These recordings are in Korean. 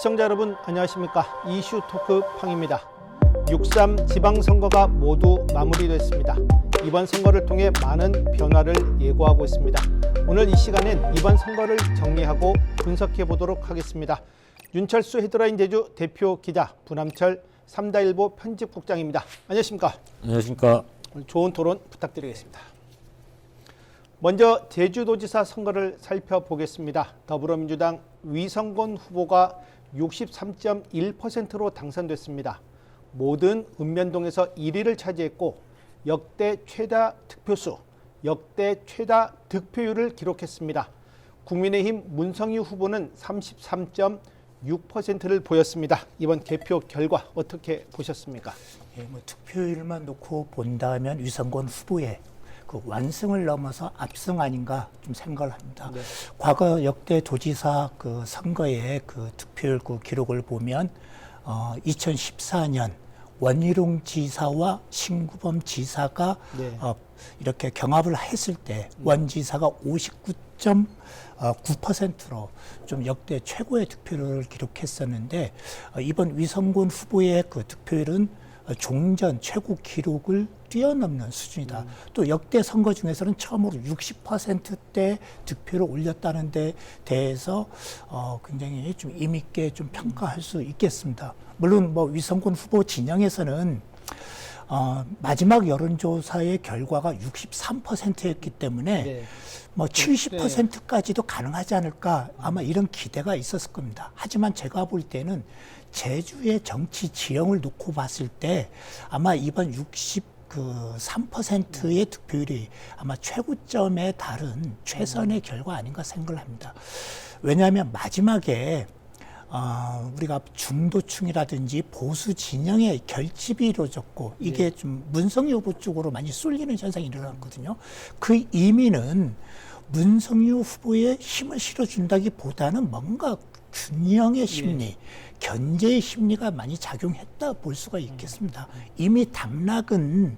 시청자 여러분 안녕하십니까. 이슈 토크 팡입니다. 6.3 지방선거가 모두 마무리됐습니다. 이번 선거를 통해 많은 변화를 예고하고 있습니다. 오늘 이 시간엔 이번 선거를 정리하고 분석해 보도록 하겠습니다. 윤철수 헤드라인 제주 대표 기자, 부남철 3다일보 편집국장입니다. 안녕하십니까. 안녕하십니까. 오늘 좋은 토론 부탁드리겠습니다. 먼저 제주도지사 선거를 살펴보겠습니다. 더불어민주당 위성곤 후보가 63.1%로 당선됐습니다. 모든 읍면동에서 1위를 차지했고 역대 최다 득표수, 역대 최다 득표율을 기록했습니다. 국민의힘 문성유 후보는 33.6%를 보였습니다. 이번 개표 결과 어떻게 보셨습니까? 득표율만 놓고 본다면 위성곤 후보의 그 완승을 넘어서 압승 아닌가 좀 생각을 합니다. 네. 과거 역대 도지사 그 선거의 그 득표율 그 기록을 보면 2014년 원희룡 지사와 신구범 지사가 네. 이렇게 경합을 했을 때 원 지사가 59.9%로 좀 역대 최고의 득표율을 기록했었는데 이번 위성곤 후보의 그 득표율은 종전 최고 기록을 뛰어넘는 수준이다. 또 역대 선거 중에서는 처음으로 60%대 득표를 올렸다는 데 대해서 굉장히 좀 의미 있게 좀 평가할 수 있겠습니다. 물론 뭐 위성곤 후보 진영에서는 마지막 여론조사의 결과가 63%였기 때문에 네. 뭐 70%까지도 가능하지 않을까 아마 이런 기대가 있었을 겁니다. 하지만 제가 볼 때는 제주의 정치 지형을 놓고 봤을 때 아마 이번 63%의 득표율이 아마 최고점에 달은 최선의 결과 아닌가 생각을 합니다. 왜냐하면 마지막에 우리가 중도층이라든지 보수 진영의 결집이 이루어졌고 이게 좀 문성유 후보 쪽으로 많이 쏠리는 현상이 일어났거든요. 그 의미는 문성유 후보에 힘을 실어준다기보다는 뭔가 균형의 심리, 견제의 심리가 많이 작용했다 볼 수가 있겠습니다. 이미 당락은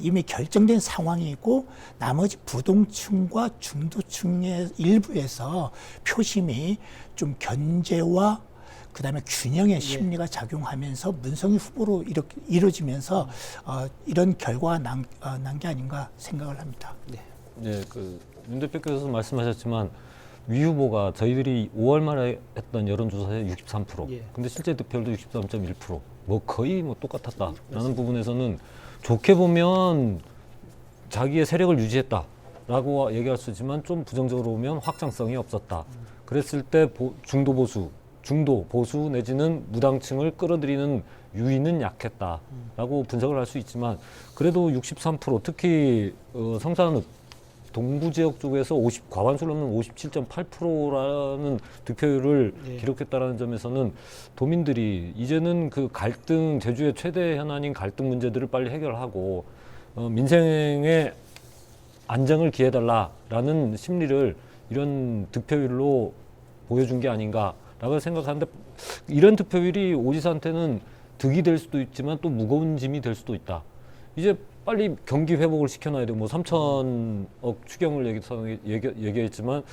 이미 결정된 상황이고 나머지 부동층과 중도층의 일부에서 표심이 좀 견제와 그다음에 균형의 심리가 작용하면서 문성유 후보로 이렇게 이루어지면서 이런 결과가 난 게 아닌가 생각을 합니다. 네, 윤 대표께서 말씀하셨지만 위 후보가 저희들이 5월 말에 했던 여론조사에 63%, 근데 실제 득표율도 63.1%, 뭐 거의 뭐 똑같았다라는 부분에서는 좋게 보면 자기의 세력을 유지했다라고 얘기할 수 있지만 좀 부정적으로 보면 확장성이 없었다. 그랬을 때 중도 보수 내지는 무당층을 끌어들이는 유인은 약했다라고 분석을 할 수 있지만 그래도 63% 특히 성산읍 동부 지역 쪽에서 과반수를 넘는 57.8%라는 득표율을 기록했다는 점에서는 도민들이 이제는 그 갈등, 제주의 최대 현안인 갈등 문제들을 빨리 해결하고 민생의 안정을 기해달라라는 심리를 이런 득표율로 보여준 게 아닌가라고 생각하는데 이런 득표율이 오 지사한테는 득이 될 수도 있지만 또 무거운 짐이 될 수도 있다. 이제 빨리 경기 회복을 시켜놔야 되고 뭐 3천억 추경을 얘기했지만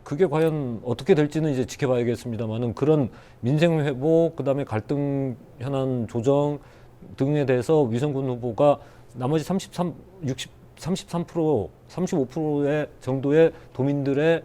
그게 과연 어떻게 될지는 이제 지켜봐야겠습니다만은 그런 민생 회복 그다음에 갈등 현안 조정 등에 대해서 위성곤 후보가 나머지 35%의 정도의 도민들의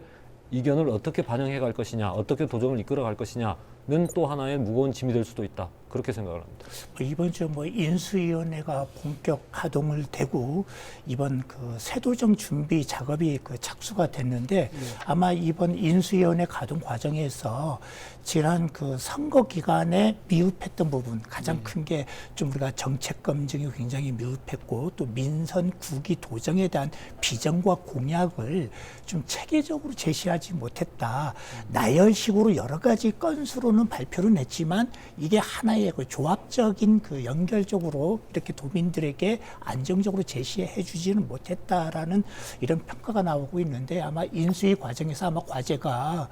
이견을 어떻게 반영해 갈 것이냐, 어떻게 도정을 이끌어 갈 것이냐는 또 하나의 무거운 짐이 될 수도 있다. 그렇게 생각을 합니다. 이번 주 인수위원회가 본격 가동을 되고 이번 그 세도정 준비 작업이 착수가 됐는데 아마 이번 인수위원회 가동 과정에서 지난 그 선거 기간에 미흡했던 부분 가장 큰 게 좀 우리가 정책 검증이 굉장히 미흡했고 또 민선 구기 도정에 대한 비전과 공약을 좀 체계적으로 제시하지 못했다. 나열식으로 여러 가지 건수로는 발표를 했지만 이게 하나의 그 조합적인 그 연결적으로 이렇게 도민들에게 안정적으로 제시해 주지는 못했다라는 이런 평가가 나오고 있는데 아마 인수위 과정에서 아마 과제가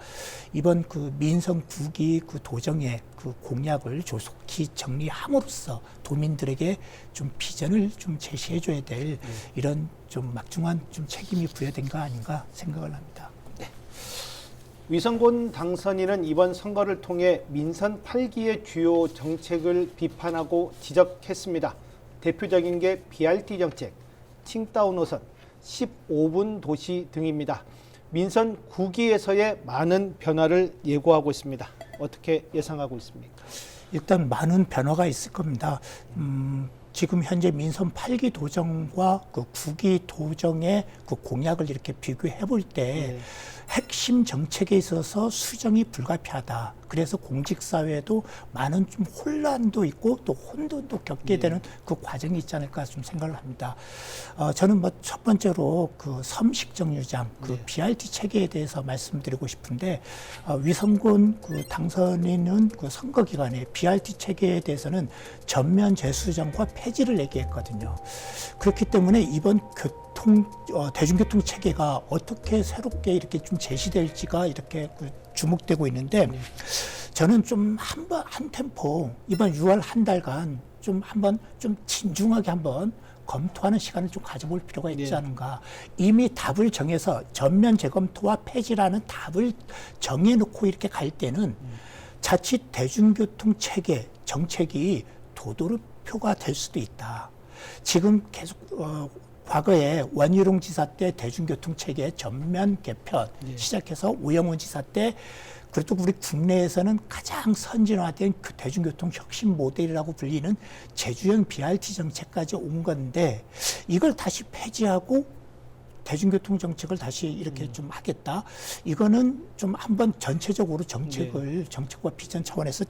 이번 그 민선 구기 그 도정의 그 공약을 조속히 정리함으로써 도민들에게 좀 비전을 좀 제시해 줘야 될 이런 좀 막중한 좀 책임이 부여된 거 아닌가 생각을 합니다. 위성군 당선인은 이번 선거를 통해 민선 8기의 주요 정책을 비판하고 지적했습니다. 대표적인 게 BRT 정책, 칭다오 노선, 15분 도시 등입니다. 민선 9기에서의 많은 변화를 예고하고 있습니다. 어떻게 예상하고 있습니까? 일단 많은 변화가 있을 겁니다. 지금 현재 민선 8기 도정과 그 9기 도정의 그 공약을 이렇게 비교해 볼 때 핵심 정책에 있어서 수정이 불가피하다. 그래서 공직사회도 많은 좀 혼란도 있고 또 혼돈도 겪게 되는 그 과정이 있지 않을까 좀 생각을 합니다. 저는 뭐 첫 번째로 그 섬식정류장, 그 BRT 체계에 대해서 말씀드리고 싶은데 위성군 그 당선인은 그 선거 기간에 BRT 체계에 대해서는 전면 재수정과 폐지를 얘기했거든요. 그렇기 때문에 이번 대중교통 체계가 어떻게 새롭게 이렇게 좀 제시될지가 이렇게 주목되고 있는데 저는 좀 한 템포 이번 6월 한 달간 좀 한번 좀 진중하게 한번 검토하는 시간을 좀 가져볼 필요가 있지 않은가. 이미 답을 정해서 전면 재검토와 폐지라는 답을 정해놓고 이렇게 갈 때는 자칫 대중교통 체계 정책이 도돌이표가 될 수도 있다. 지금 계속 과거에 원희룡 지사 때 대중교통 체계 전면 개편 시작해서 오영훈 지사 때 그래도 우리 국내에서는 가장 선진화된 그 대중교통 혁신 모델이라고 불리는 제주형 BRT 정책까지 온 건데 이걸 다시 폐지하고 대중교통 정책을 다시 이렇게 좀 하겠다. 이거는 좀 한번 전체적으로 정책과 비전 차원에서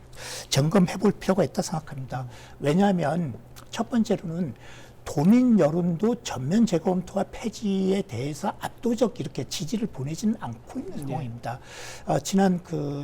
점검해 볼 필요가 있다 생각합니다. 왜냐하면 첫 번째로는 도민 여론도 전면 재검토와 폐지에 대해서 압도적 이렇게 지지를 보내지는 않고 있는 상황입니다. 지난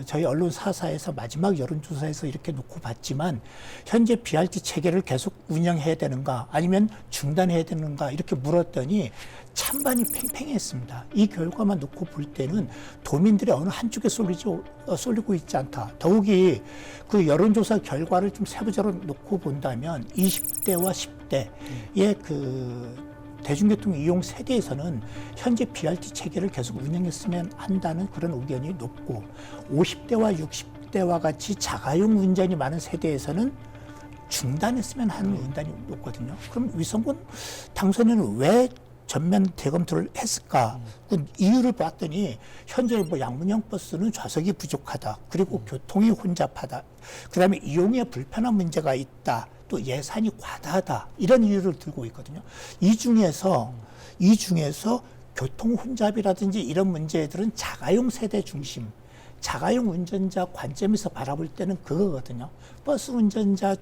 저희 언론 4사에서 마지막 여론조사에서 이렇게 놓고 봤지만 현재 BRT 체계를 계속 운영해야 되는가 아니면 중단해야 되는가 이렇게 물었더니 찬반이 팽팽했습니다. 이 결과만 놓고 볼 때는 도민들이 어느 한쪽에 쏠리고 있지 않다. 더욱이 그 여론조사 결과를 좀 세부적으로 놓고 본다면 20대와 10대의 그 대중교통 이용 세대에서는 현재 BRT 체계를 계속 운영했으면 한다는 그런 의견이 높고 50대와 60대와 같이 자가용 운전이 많은 세대에서는 중단했으면 하는 의견이 높거든요. 그럼 위성군 당선인은 왜 전면 대검토를 했을까? 그 이유를 봤더니 현재 뭐 양문형 버스는 좌석이 부족하다. 그리고 교통이 혼잡하다. 그다음에 이용에 불편한 문제가 있다. 또 예산이 과다하다. 이런 이유를 들고 있거든요. 이 중에서 교통 혼잡이라든지 이런 문제들은 자가용 세대 중심, 자가용 운전자 관점에서 바라볼 때는 그거거든요. 버스 운전자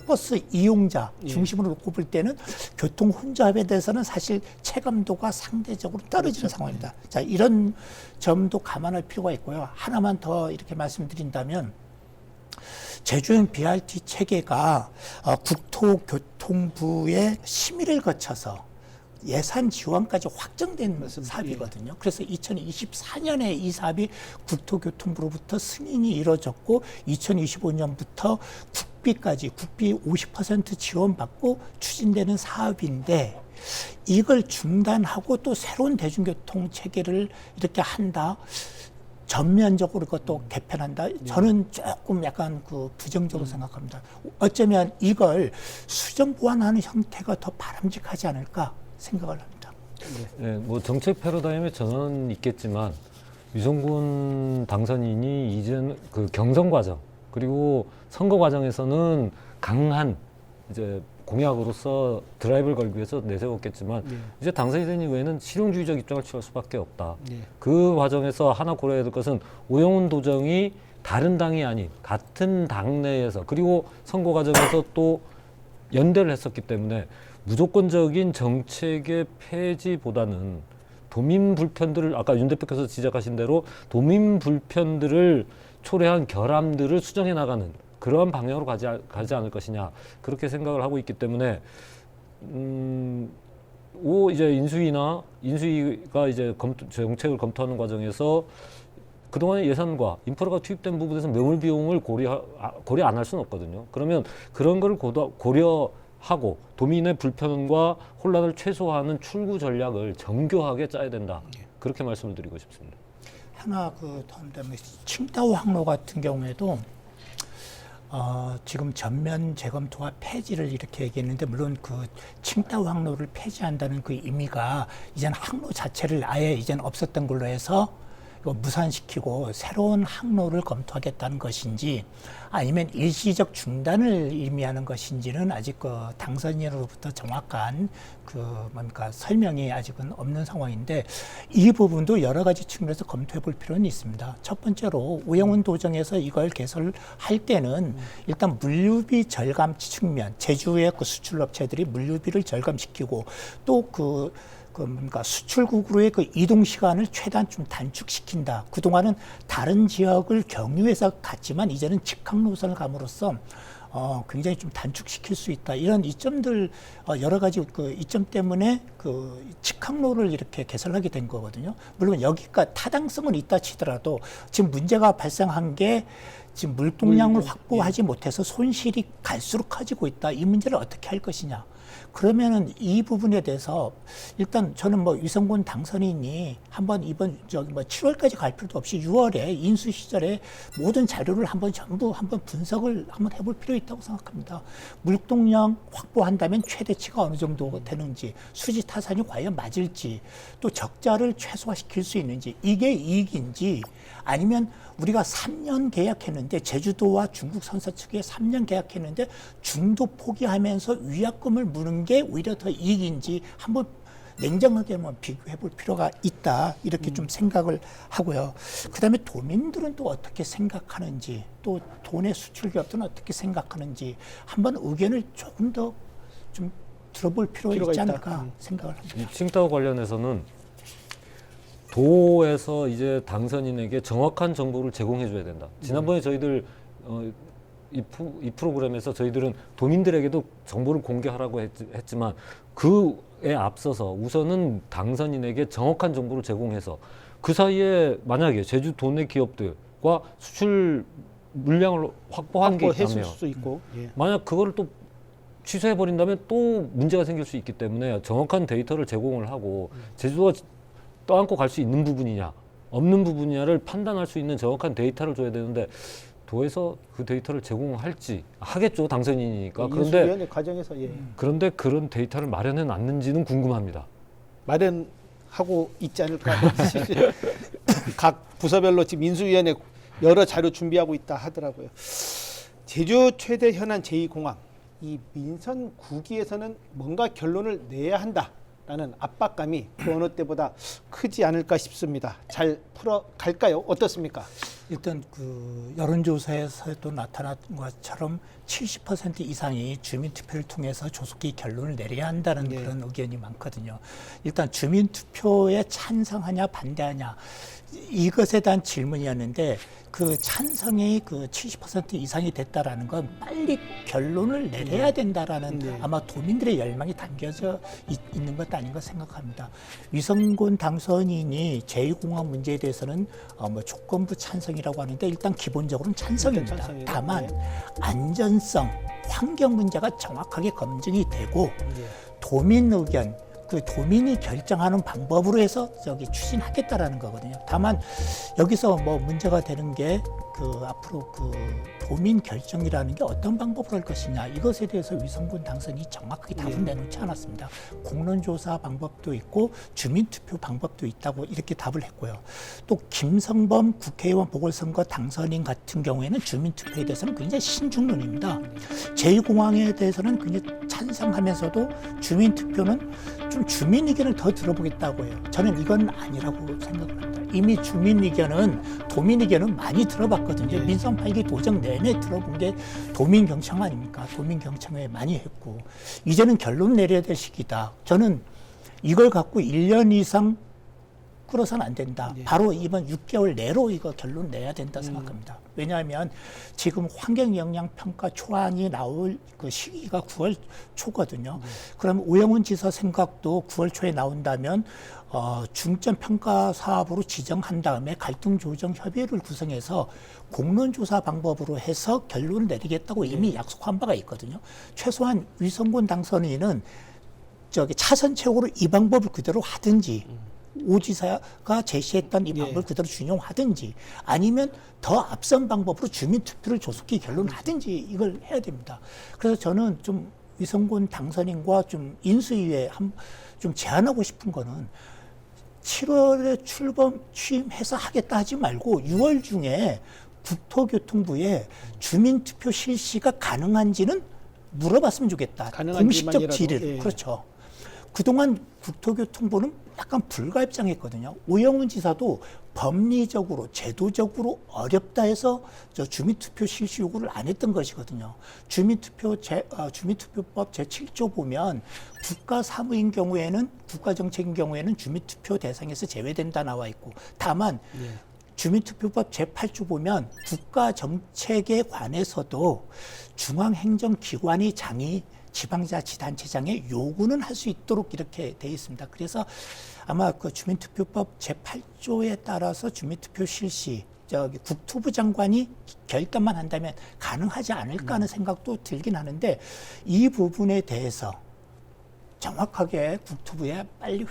버스 이용자 중심으로 놓고 볼 때는 교통 혼잡에 대해서는 사실 체감도가 상대적으로 떨어지는 상황입니다. 자, 이런 점도 감안할 필요가 있고요. 하나만 더 이렇게 말씀드린다면 제주형 BRT 체계가 국토교통부의 심의를 거쳐서 예산 지원까지 확정된 사업이거든요. 그래서 2024년에 이 사업이 국토교통부로부터 승인이 이루어졌고 2025년부터 국비 50% 지원받고 추진되는 사업인데 이걸 중단하고 또 새로운 대중교통 체계를 이렇게 한다. 전면적으로 그것도 개편한다. 저는 조금 약간 부정적으로 생각합니다. 어쩌면 이걸 수정 보완하는 형태가 더 바람직하지 않을까 생각을 합니다. 네, 뭐 정책 패러다임에 전환은 있겠지만 위성군 당선인이 이제는 그 경선 과정 그리고 선거 과정에서는 강한 이제 공약으로서 드라이브를 걸기 위해서 내세웠겠지만 이제 당선이 된 이후에는 실용주의적 입장을 취할 수밖에 없다. 그 과정에서 하나 고려해야 될 것은 오영훈 도정이 다른 당이 아닌 같은 당내에서 그리고 선거 과정에서 또 연대를 했었기 때문에 무조건적인 정책의 폐지보다는 도민 불편들을 아까 윤 대표께서 지적하신 대로 도민 불편들을 초래한 결함들을 수정해 나가는 그러한 방향으로 가지 않을 것이냐 그렇게 생각을 하고 있기 때문에 이제 인수위가 이제 정책을 검토하는 과정에서 그동안의 예산과 인프라가 투입된 부분에서 매몰 비용을 고려 안 할 수는 없거든요. 그러면 그런 걸 고려하고 도민의 불편과 혼란을 최소화하는 출구 전략을 정교하게 짜야 된다. 그렇게 말씀을 드리고 싶습니다. 하나 그다음에 칭다오 항로 같은 경우에도 지금 전면 재검토와 폐지를 이렇게 얘기했는데 물론 그 칭다오 항로를 폐지한다는 그 의미가 이제는 항로 자체를 아예 이제는 없었던 걸로 해서 이거 무산시키고 새로운 항로를 검토하겠다는 것인지 아니면 일시적 중단을 의미하는 것인지는 아직 그 당선인으로부터 정확한 설명이 아직은 없는 상황인데 이 부분도 여러 가지 측면에서 검토해 볼 필요는 있습니다. 첫 번째로 우영훈 도정에서 이걸 개설할 때는 일단 물류비 절감 측면, 제주의 그 수출업체들이 물류비를 절감시키고 또 수출국으로의 그 이동 시간을 최대한 좀 단축시킨다. 그동안은 다른 지역을 경유해서 갔지만 이제는 직항 노선을 감으로써 굉장히 좀 단축시킬 수 있다. 이런 이점들 여러 가지 그 이점 때문에 그 직항로를 이렇게 개설하게 된 거거든요. 물론 여기가 타당성은 있다 치더라도 지금 문제가 발생한 게 지금 물동량을 확보하지 못해서 손실이 갈수록 커지고 있다. 이 문제를 어떻게 할 것이냐. 그러면은 이 부분에 대해서 일단 저는 위성군 당선인이 한번 이번 7월까지 갈 필요도 없이 6월에 인수 시절에 모든 자료를 전부 한번 분석을 한번 해볼 필요 있다고 생각합니다. 물동량 확보한다면 최대치가 어느 정도 되는지, 수지 타산이 과연 맞을지, 또 적자를 최소화시킬 수 있는지, 이게 이익인지 아니면 우리가 3년 계약했는데 제주도와 중국 선사 측에 3년 계약했는데 중도 포기하면서 위약금을 무는 게 오히려 더 이익인지 한번 냉정하게 비교해 볼 필요가 있다. 이렇게 좀 생각을 하고요. 그다음에 도민들은 또 어떻게 생각하는지, 또 도내 수출 기업들은 어떻게 생각하는지 한번 의견을 조금 더 좀 들어볼 필요가 있지 않을까 생각을 합니다. 이 칭다오 관련해서는 도에서 이제 당선인에게 정확한 정보를 제공해 줘야 된다. 지난번에 저희들 이 프로그램에서 저희들은 도민들에게도 정보를 공개하라고 했지만 그에 앞서서 우선은 당선인에게 정확한 정보를 제공해서 그 사이에 만약에 제주 도내 기업들과 수출 물량을 확보한 게 있다면 수도 있고, 만약 그거를 또 취소해 버린다면 또 문제가 생길 수 있기 때문에 정확한 데이터를 제공을 하고 제주도가 떠안고 갈 수 있는 부분이냐 없는 부분이냐를 판단할 수 있는 정확한 데이터를 줘야 되는데 도에서 그 데이터를 제공할지 하겠죠, 당선인이니까. 그런데 과정에서 그런데 그런 데이터를 마련해 놨는지는 궁금합니다. 마련하고 있지 않을까. 각 부서별로 지금 인수위원회 여러 자료 준비하고 있다 하더라고요. 제주 최대 현안 제2공항, 이 민선 9기에서는 뭔가 결론을 내야 한다라는 압박감이 그 어느 때보다 크지 않을까 싶습니다. 잘 풀어갈까요? 어떻습니까? 일단 그 여론조사에서도 나타난 것처럼 70% 이상이 주민투표를 통해서 조속히 결론을 내려야 한다는 그런 의견이 많거든요. 일단 주민투표에 찬성하냐 반대하냐 이것에 대한 질문이었는데 그 찬성이 그 70% 이상이 됐다라는 건 빨리 결론을 내려야 된다라는 아마 도민들의 열망이 담겨져 있는 것 아닌가 생각합니다. 위성군 당선인이 제2공항 문제에 대해서는 조건부 찬성이라고 하는데 일단 기본적으로는 찬성입니다. 다만 안전성, 환경 문제가 정확하게 검증이 되고 도민 의견, 그 도민이 결정하는 방법으로 해서 추진하겠다라는 거거든요. 다만 여기서 문제가 되는 게 앞으로 도민 결정이라는 게 어떤 방법으로 할 것이냐 이것에 대해서 위성군 당선이 정확하게 답은 내놓지 않았습니다. 공론조사 방법도 있고 주민투표 방법도 있다고 이렇게 답을 했고요. 또 김성범 국회의원 보궐선거 당선인 같은 경우에는 주민투표에 대해서는 굉장히 신중론입니다. 제2공항에 대해서는 굉장히 찬성하면서도 주민투표는 좀 주민 의견을 더 들어보겠다고 해요. 저는 이건 아니라고 생각을 합니다. 이미 주민 의견은 도민 의견은 많이 들어봤거든요. 민선 8기 도정 내내 들어본 게 도민 경청 아닙니까? 도민 경청회 많이 했고 이제는 결론 내려야 될 시기다. 저는 이걸 갖고 1년 이상 끌어서는 안 된다. 바로 이번 6개월 내로 이거 결론 내야 된다 생각합니다. 왜냐하면 지금 환경영향평가 초안이 나올 그 시기가 9월 초거든요. 그럼 오영훈 지사 생각도 9월 초에 나온다면 중점 평가 사업으로 지정한 다음에 갈등 조정 협의회를 구성해서 공론조사 방법으로 해서 결론을 내리겠다고 이미 약속한 바가 있거든요. 최소한 위성군 당선인은 차선 채용으로 이 방법을 그대로 하든지 오 지사가 제시했던 이 방법을 그대로 준용하든지 아니면 더 앞선 방법으로 주민투표를 조속히 결론하든지 이걸 해야 됩니다. 그래서 저는 좀 위성군 당선인과 좀 인수위에 좀 제안하고 싶은 거는 7월에 취임해서 하겠다 하지 말고 6월 중에 국토교통부에 주민투표 실시가 가능한지는 물어봤으면 좋겠다. 공식적 질의를. 그렇죠. 그동안 국토교통부는 약간 불가입장했거든요. 오영훈 지사도 법리적으로 제도적으로 어렵다 해서 저 주민투표 실시 요구를 안 했던 것이거든요. 주민투표법 제7조 보면 국가사무인 경우에는 국가정책인 경우에는 주민투표 대상에서 제외된다 나와 있고 다만 주민투표법 제8조 보면 국가정책에 관해서도 중앙행정기관이 지방자치단체장의 요구는 할 수 있도록 이렇게 돼 있습니다. 그래서 아마 그 주민투표법 제8조에 따라서 주민투표 실시 국토부 장관이 결단만 한다면 가능하지 않을까 하는 생각도 들긴 하는데 이 부분에 대해서 정확하게 국토부에 빨리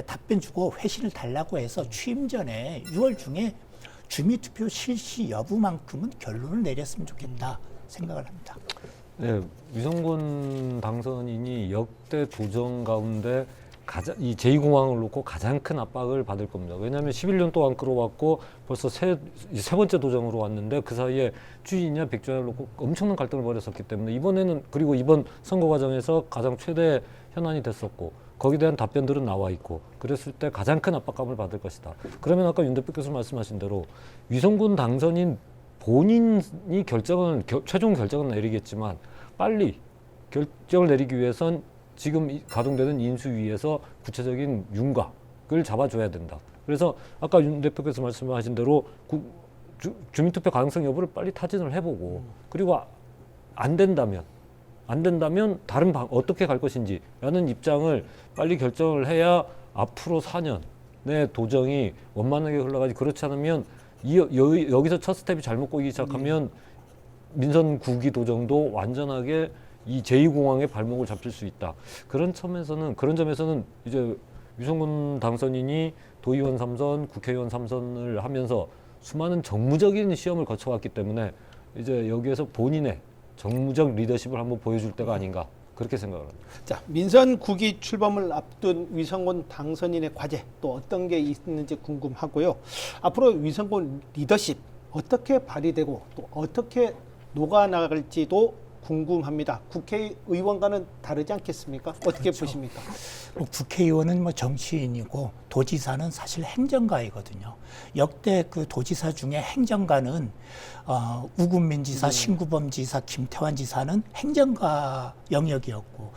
답변 주고 회신을 달라고 해서 취임 전에 6월 중에 주민투표 실시 여부만큼은 결론을 내렸으면 좋겠다 생각을 합니다. 네, 위성군 당선인이 역대 도정 가운데 이 제2공항을 놓고 가장 큰 압박을 받을 겁니다. 왜냐하면 11년 동안 끌어왔고 벌써 세 번째 도정으로 왔는데 그 사이에 주인이냐 백주인을 놓고 엄청난 갈등을 벌였었기 때문에 이번에는 그리고 이번 선거 과정에서 가장 최대 현안이 됐었고 거기에 대한 답변들은 나와 있고 그랬을 때 가장 큰 압박감을 받을 것이다. 그러면 아까 윤 대표께서 말씀하신 대로 위성군 당선인 본인이 최종 결정은 내리겠지만 빨리 결정을 내리기 위해선 지금 가동되는 인수위에서 구체적인 윤곽을 잡아줘야 된다. 그래서 아까 윤 대표께서 말씀하신 대로 주민투표 가능성 여부를 빨리 타진을 해보고 그리고 안 된다면 다른 어떻게 갈 것인지라는 입장을 빨리 결정을 해야 앞으로 4년의 도정이 원만하게 흘러가지 그렇지 않으면 여기서 첫 스텝이 잘못 꼬이기 시작하면 민선 9기 도정도 완전하게 이 제2공항의 발목을 잡힐 수 있다. 그런 점에서는 이제 위성군 당선인이 도의원 3선, 국회의원 3선을 하면서 수많은 정무적인 시험을 거쳐왔기 때문에 이제 여기에서 본인의 정무적 리더십을 한번 보여줄 때가 아닌가 그렇게 생각을 합니다. 자, 민선 9기 출범을 앞둔 위성군 당선인의 과제 또 어떤 게 있는지 궁금하고요. 앞으로 위성군 리더십 어떻게 발휘되고 또 어떻게 녹아나갈지도 궁금합니다. 국회의원과는 다르지 않겠습니까? 어떻게 그렇죠. 보십니까? 국회의원은 정치인이고 도지사는 사실 행정가이거든요. 역대 그 도지사 중에 행정가는 우금민 지사, 신구범 지사, 김태환 지사는 행정가 영역이었고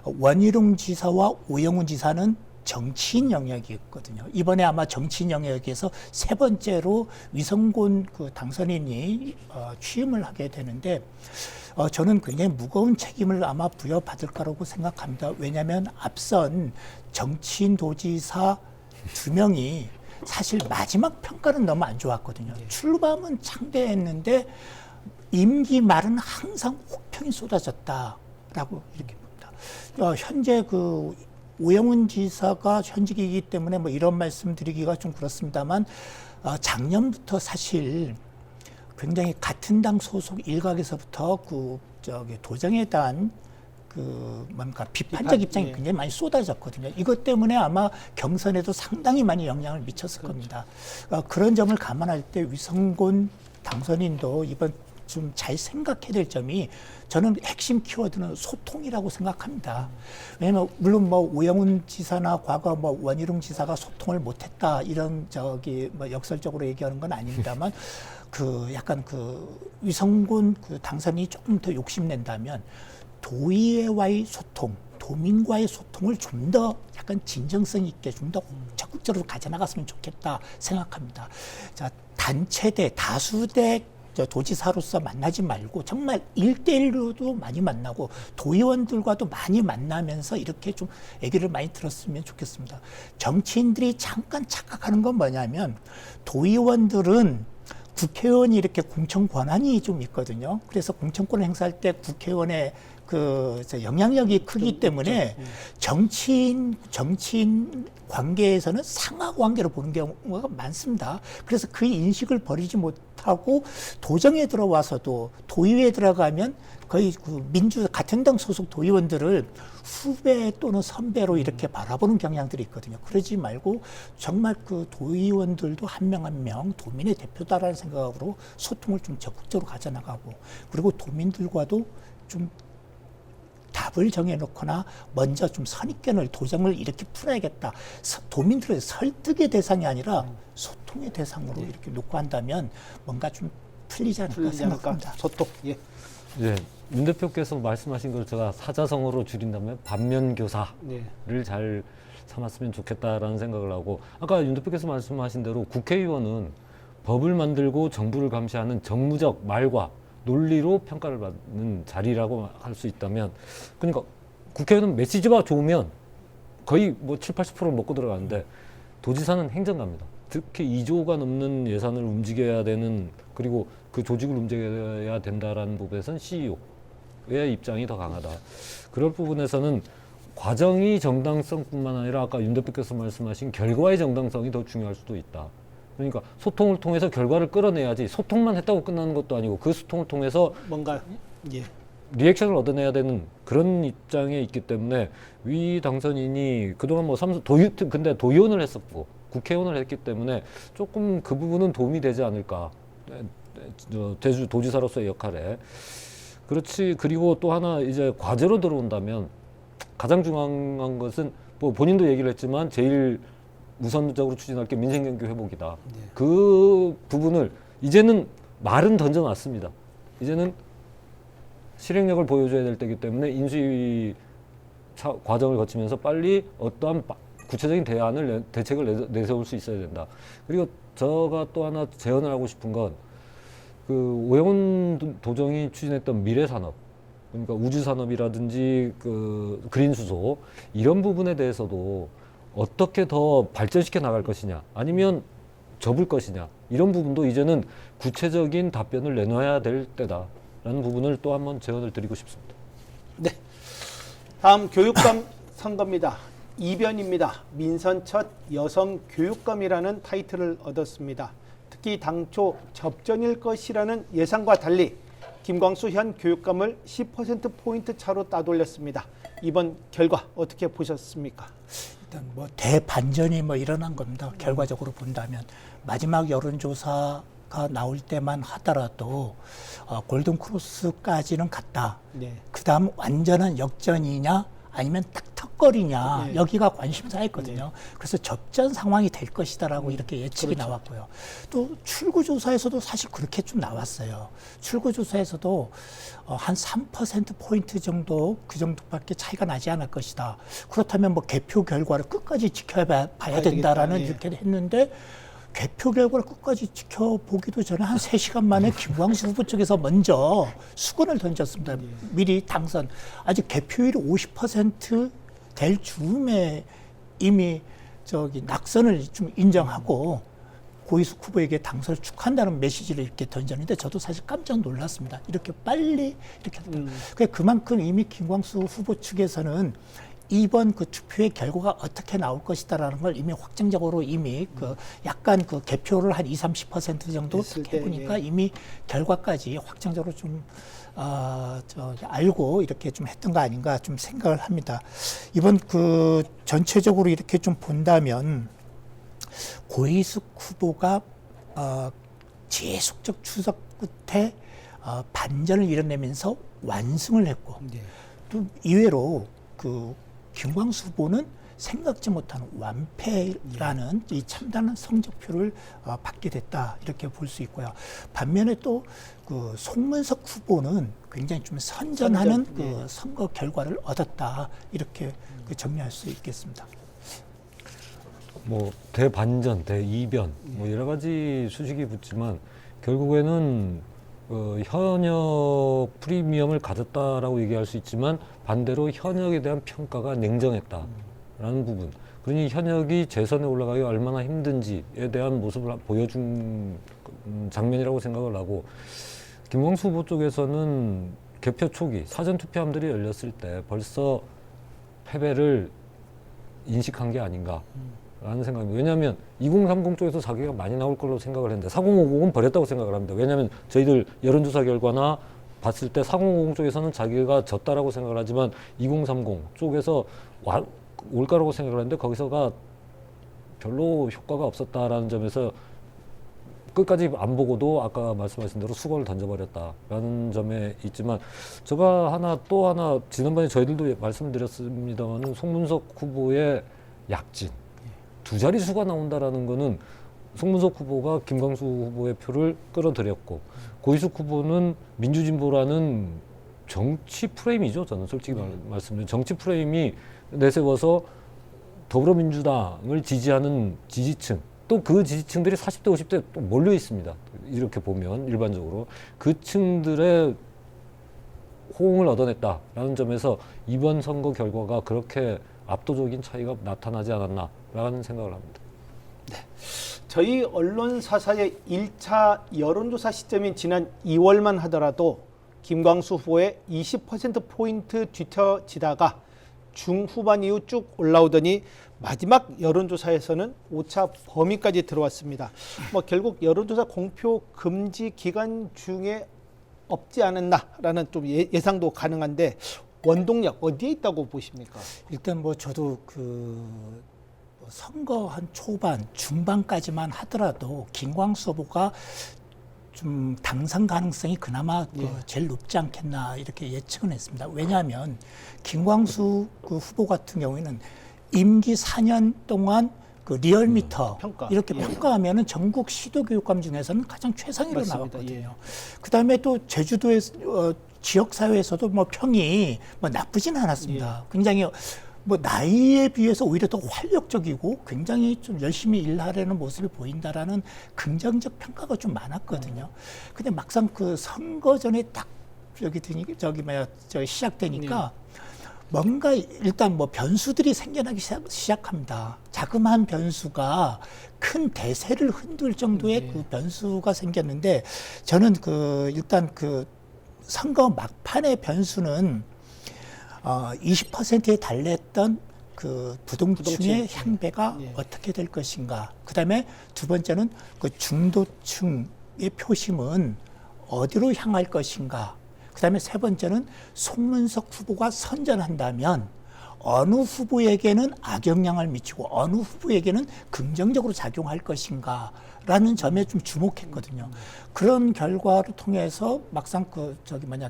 원희룡 지사와 오영훈 지사는 정치인 영역이었거든요. 이번에 아마 정치인 영역에서 세 번째로 위성군 그 당선인이 취임을 하게 되는데 저는 굉장히 무거운 책임을 아마 부여받을 거라고 생각합니다. 왜냐하면 앞선 정치인 도지사 2명이 사실 마지막 평가는 너무 안 좋았거든요. 출범은 창대했는데 임기 말은 항상 혹평이 쏟아졌다라고 이렇게 봅니다. 현재 그 오영훈 지사가 현직이기 때문에 뭐 이런 말씀 드리기가 좀 그렇습니다만 작년부터 사실 굉장히 같은 당 소속 일각에서부터 도정에 대한 비판적 입장이 굉장히 많이 쏟아졌거든요. 이것 때문에 아마 경선에도 상당히 많이 영향을 미쳤을 겁니다. 그런 점을 감안할 때 위성군 당선인도 이번 좀 잘 생각해야 될 점이 저는 핵심 키워드는 소통이라고 생각합니다. 왜냐하면 물론 오영훈 지사나 과거 원희룡 지사가 소통을 못했다 이런 역설적으로 얘기하는 건 아닙니다만 약간 위성군 당선인이 조금 더 욕심낸다면 도의회와의 소통, 도민과의 소통을 좀 더 약간 진정성 있게 좀 더 적극적으로 가져나갔으면 좋겠다 생각합니다. 자, 단체대, 다수대 도지사로서 만나지 말고 정말 1대1로도 많이 만나고 도의원들과도 많이 만나면서 이렇게 좀 얘기를 많이 들었으면 좋겠습니다. 정치인들이 잠깐 착각하는 건 뭐냐면 도의원들은 국회의원이 이렇게 공천 권한이 좀 있거든요. 그래서 공천권을 행사할 때 국회의원의 영향력이 크기 때문에 정치인 관계에서는 상하 관계로 보는 경우가 많습니다. 그래서 그 인식을 버리지 못하고 도정에 들어와서도 도의회에 들어가면 거의 그 같은 당 소속 도의원들을 후배 또는 선배로 이렇게 바라보는 경향들이 있거든요. 그러지 말고 정말 그 도의원들도 한 명 한 명 도민의 대표다라는 생각으로 소통을 좀 적극적으로 가져나가고, 그리고 도민들과도 좀 답을 정해놓거나 먼저 좀 선입견을 도정을 이렇게 풀어야겠다. 도민들의 설득의 대상이 아니라 소통의 대상으로 이렇게 놓고 한다면 뭔가 좀 풀리지 않을까 생각합니다. 소통. 예. 예, 윤 대표께서 말씀하신 걸 제가 사자성어로 줄인다면 반면교사를 잘 삼았으면 좋겠다라는 생각을 하고, 아까 윤 대표께서 말씀하신 대로 국회의원은 법을 만들고 정부를 감시하는 정무적 말과 논리로 평가를 받는 자리라고 할 수 있다면, 그러니까 국회의원은 메시지가 좋으면 거의 뭐 7, 80%를 먹고 들어가는데 도지사는 행정가입니다. 특히 2조가 넘는 예산을 움직여야 되는, 그리고 그 조직을 움직여야 된다라는 부분에서는 CEO의 입장이 더 강하다. 그럴 부분에서는 과정이 정당성뿐만 아니라 아까 윤 대표께서 말씀하신 결과의 정당성이 더 중요할 수도 있다. 그러니까 소통을 통해서 결과를 끌어내야지, 소통만 했다고 끝나는 것도 아니고 그 소통을 통해서 뭔가 리액션을 얻어내야 되는 그런 입장에 있기 때문에 위 당선인이 그동안 뭐 근데 도의원을 했었고 국회의원을 했기 때문에 조금 그 부분은 도움이 되지 않을까, 제주 도지사로서의 역할에. 그렇지. 그리고 또 하나 이제 과제로 들어온다면 가장 중요한 것은 뭐 본인도 얘기를 했지만 제일 우선적으로 추진할 게 민생경기 회복이다. 그 부분을 이제는 말은 던져놨습니다. 이제는 실행력을 보여줘야 될 때이기 때문에 인수위 과정을 거치면서 빨리 어떠한 구체적인 대책을 내세울 수 있어야 된다. 그리고 제가 또 하나 제언을 하고 싶은 건 그 오영훈 도정이 추진했던 미래산업, 그러니까 우주산업이라든지 그 그린수소 이런 부분에 대해서도 어떻게 더 발전시켜 나갈 것이냐, 아니면 접을 것이냐, 이런 부분도 이제는 구체적인 답변을 내놔야 될 때다라는 부분을 또 한번 제언을 드리고 싶습니다. 네. 다음 교육감 선거입니다. 이변입니다. 민선 첫 여성 교육감이라는 타이틀을 얻었습니다. 특히 당초 접전일 것이라는 예상과 달리 김광수 현 교육감을 10%포인트 차로 따돌렸습니다. 이번 결과 어떻게 보셨습니까? 일단 뭐 대반전이 뭐 일어난 겁니다. 결과적으로 본다면 마지막 여론조사가 나올 때만 하더라도 골든크로스까지는 갔다. 그다음 완전한 역전이냐 아니면 딱 턱걸이냐, 여기가 관심사였거든요. 그래서 접전 상황이 될 것이다라고 이렇게 예측이 나왔고요. 또 출구조사에서도 사실 그렇게 좀 나왔어요. 출구조사에서도 한 3%포인트 정도, 그 정도밖에 차이가 나지 않을 것이다. 그렇다면 뭐 개표 결과를 끝까지 지켜봐야 된다라는 이렇게 했는데, 개표 결과를 끝까지 지켜보기도 전에 한 3시간 만에 김광수 후보 쪽에서 먼저 수건을 던졌습니다. 미리 당선. 아직 개표율이 50%될 즈음에 이미 낙선을 좀 인정하고 고희숙 후보에게 당선을 축하한다는 메시지를 이렇게 던졌는데, 저도 사실 깜짝 놀랐습니다. 이렇게 빨리 이렇게 했다. 그만큼 이미 김광수 후보 측에서는 이번 그 투표의 결과가 어떻게 나올 것이다라는 걸 이미 확정적으로 이미 약간 개표를 한 20-30% 정도 해보니까 이미 결과까지 확정적으로 좀 알고 이렇게 좀 했던 거 아닌가 좀 생각을 합니다. 이번 전체적으로 이렇게 좀 본다면 고희숙 후보가 지속적 추적 끝에 반전을 이뤄내면서 완승을 했고, 또 이외로 김광수 후보는 생각지 못한 완패라는 이 참담한 성적표를 받게 됐다, 이렇게 볼 수 있고요. 반면에 또 송문석 후보는 굉장히 좀 선전하는 선거 결과를 얻었다, 이렇게 정리할 수 있겠습니다. 뭐 대반전, 대이변, 뭐 여러 가지 수식이 붙지만 결국에는 현역 프리미엄을 가졌다라고 얘기할 수 있지만 반대로 현역에 대한 평가가 냉정했다라는 부분. 그러니 현역이 재선에 올라가기 얼마나 힘든지에 대한 모습을 보여준 장면이라고 생각을 하고, 김광수 후보 쪽에서는 개표 초기 사전 투표함들이 열렸을 때 벌써 패배를 인식한 게 아닌가라는 생각입니다. 왜냐하면 2030 쪽에서 자기가 많이 나올 걸로 생각을 했는데 4050은 버렸다고 생각을 합니다. 왜냐하면 저희들 여론조사 결과나 봤을 때 4050 쪽에서는 자기가 졌다라고 생각을 하지만 2030 쪽에서 올 거라고 생각을 했는데 거기서가 별로 효과가 없었다라는 점에서 끝까지 안 보고도 아까 말씀하신 대로 수건을 던져버렸다라는 점에 있지만 제가 또 하나 지난번에 저희들도 말씀드렸습니다만은 송문석 후보의 약진 두 자릿수가 나온다라는 거는 송문석 후보가 김광수 후보의 표를 끌어들였고 고희숙 후보는 민주진보라는 정치 프레임이죠. 저는 솔직히 말씀드리면 정치 프레임이 내세워서 더불어민주당을 지지하는 지지층 또 그 지지층들이 40대 50대 또 몰려 있습니다. 이렇게 보면 일반적으로 그 층들의 호응을 얻어냈다라는 점에서 이번 선거 결과가 그렇게 압도적인 차이가 나타나지 않았나라는 생각을 합니다. 저희 언론사사의 1차 여론조사 시점인 지난 2월만 하더라도 김광수 후보의 20%포인트 뒤처지다가 중후반 이후 쭉 올라오더니 마지막 여론조사에서는 5차 범위까지 들어왔습니다. 결국 여론조사 공표 금지 기간 중에 없지 않았나라는 좀 예상도 가능한데 원동력 어디에 있다고 보십니까? 일단 저도 선거 한 초반, 중반까지만 하더라도 김광수 후보가 좀 당선 가능성이 그나마 제일 높지 않겠나 이렇게 예측은 했습니다. 왜냐하면 김광수 후보 같은 경우에는 임기 4년 동안 리얼미터 이렇게 평가하면은 전국 시도교육감 중에서는 가장 최상위로 나왔거든요. 그다음에 또 제주도의 지역사회에서도 평이 나쁘진 않았습니다. 굉장히 나이에 비해서 오히려 더 활력적이고 굉장히 좀 열심히 일하려는 모습이 보인다라는 긍정적 평가가 좀 많았거든요. 근데 막상 선거 전에 딱 시작되니까 뭔가 일단 일단들이 생겨나기 시작합니다. 자그마한 변수가 큰 대세를 흔들 정도의 변수가 생겼는데 저는 일단 선거 막판의 변수는 20%에 달랬던 부동층의 향배가 어떻게 될 것인가. 그다음에 두 번째는 중도층의 표심은 어디로 향할 것인가. 그다음에 세 번째는 송문석 후보가 선전한다면 어느 후보에게는 악영향을 미치고 어느 후보에게는 긍정적으로 작용할 것인가라는 점에 좀 주목했거든요. 그런 결과를 통해서 막상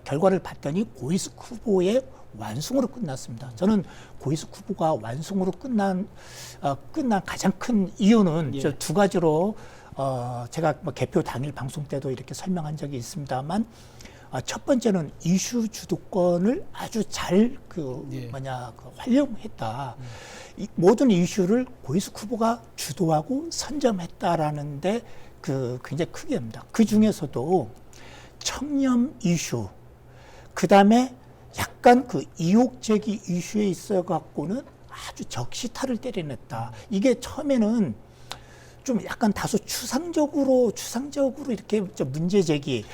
결과를 봤더니 고희숙 후보의 완승으로 끝났습니다. 저는 고희숙 후보가 완승으로 끝난 가장 큰 이유는 저 두 가지로 제가 개표 당일 방송 때도 이렇게 설명한 적이 있습니다만 첫 번째는 이슈 주도권을 아주 잘 활용했다. 모든 이슈를 고희숙 후보가 주도하고 선점했다라는데 굉장히 크게 합니다. 그 중에서도 청렴 이슈, 그 다음에 약간 이혹 제기 이슈에 있어 갖고는 아주 적시타를 때려냈다. 이게 처음에는 좀 약간 다소 추상적으로 이렇게 문제 제기,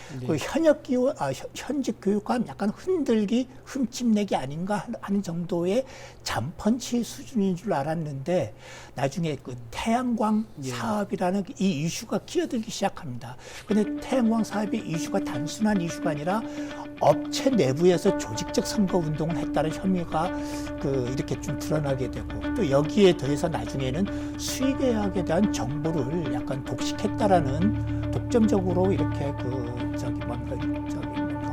현직 교육감 약간 흔들기, 흠집내기 아닌가 하는 정도의 잠펀치 수준인 줄 알았는데 나중에 태양광 사업이라는 이 이슈가 끼어들기 시작합니다. 근데 태양광 사업의 이슈가 단순한 이슈가 아니라 업체 내부에서 조직적 선거 운동을 했다는 혐의가 이렇게 좀 드러나게 되고 또 여기에 더해서 나중에는 수의계약에 대한 정보를 약간 독식했다라는 독점적으로 이렇게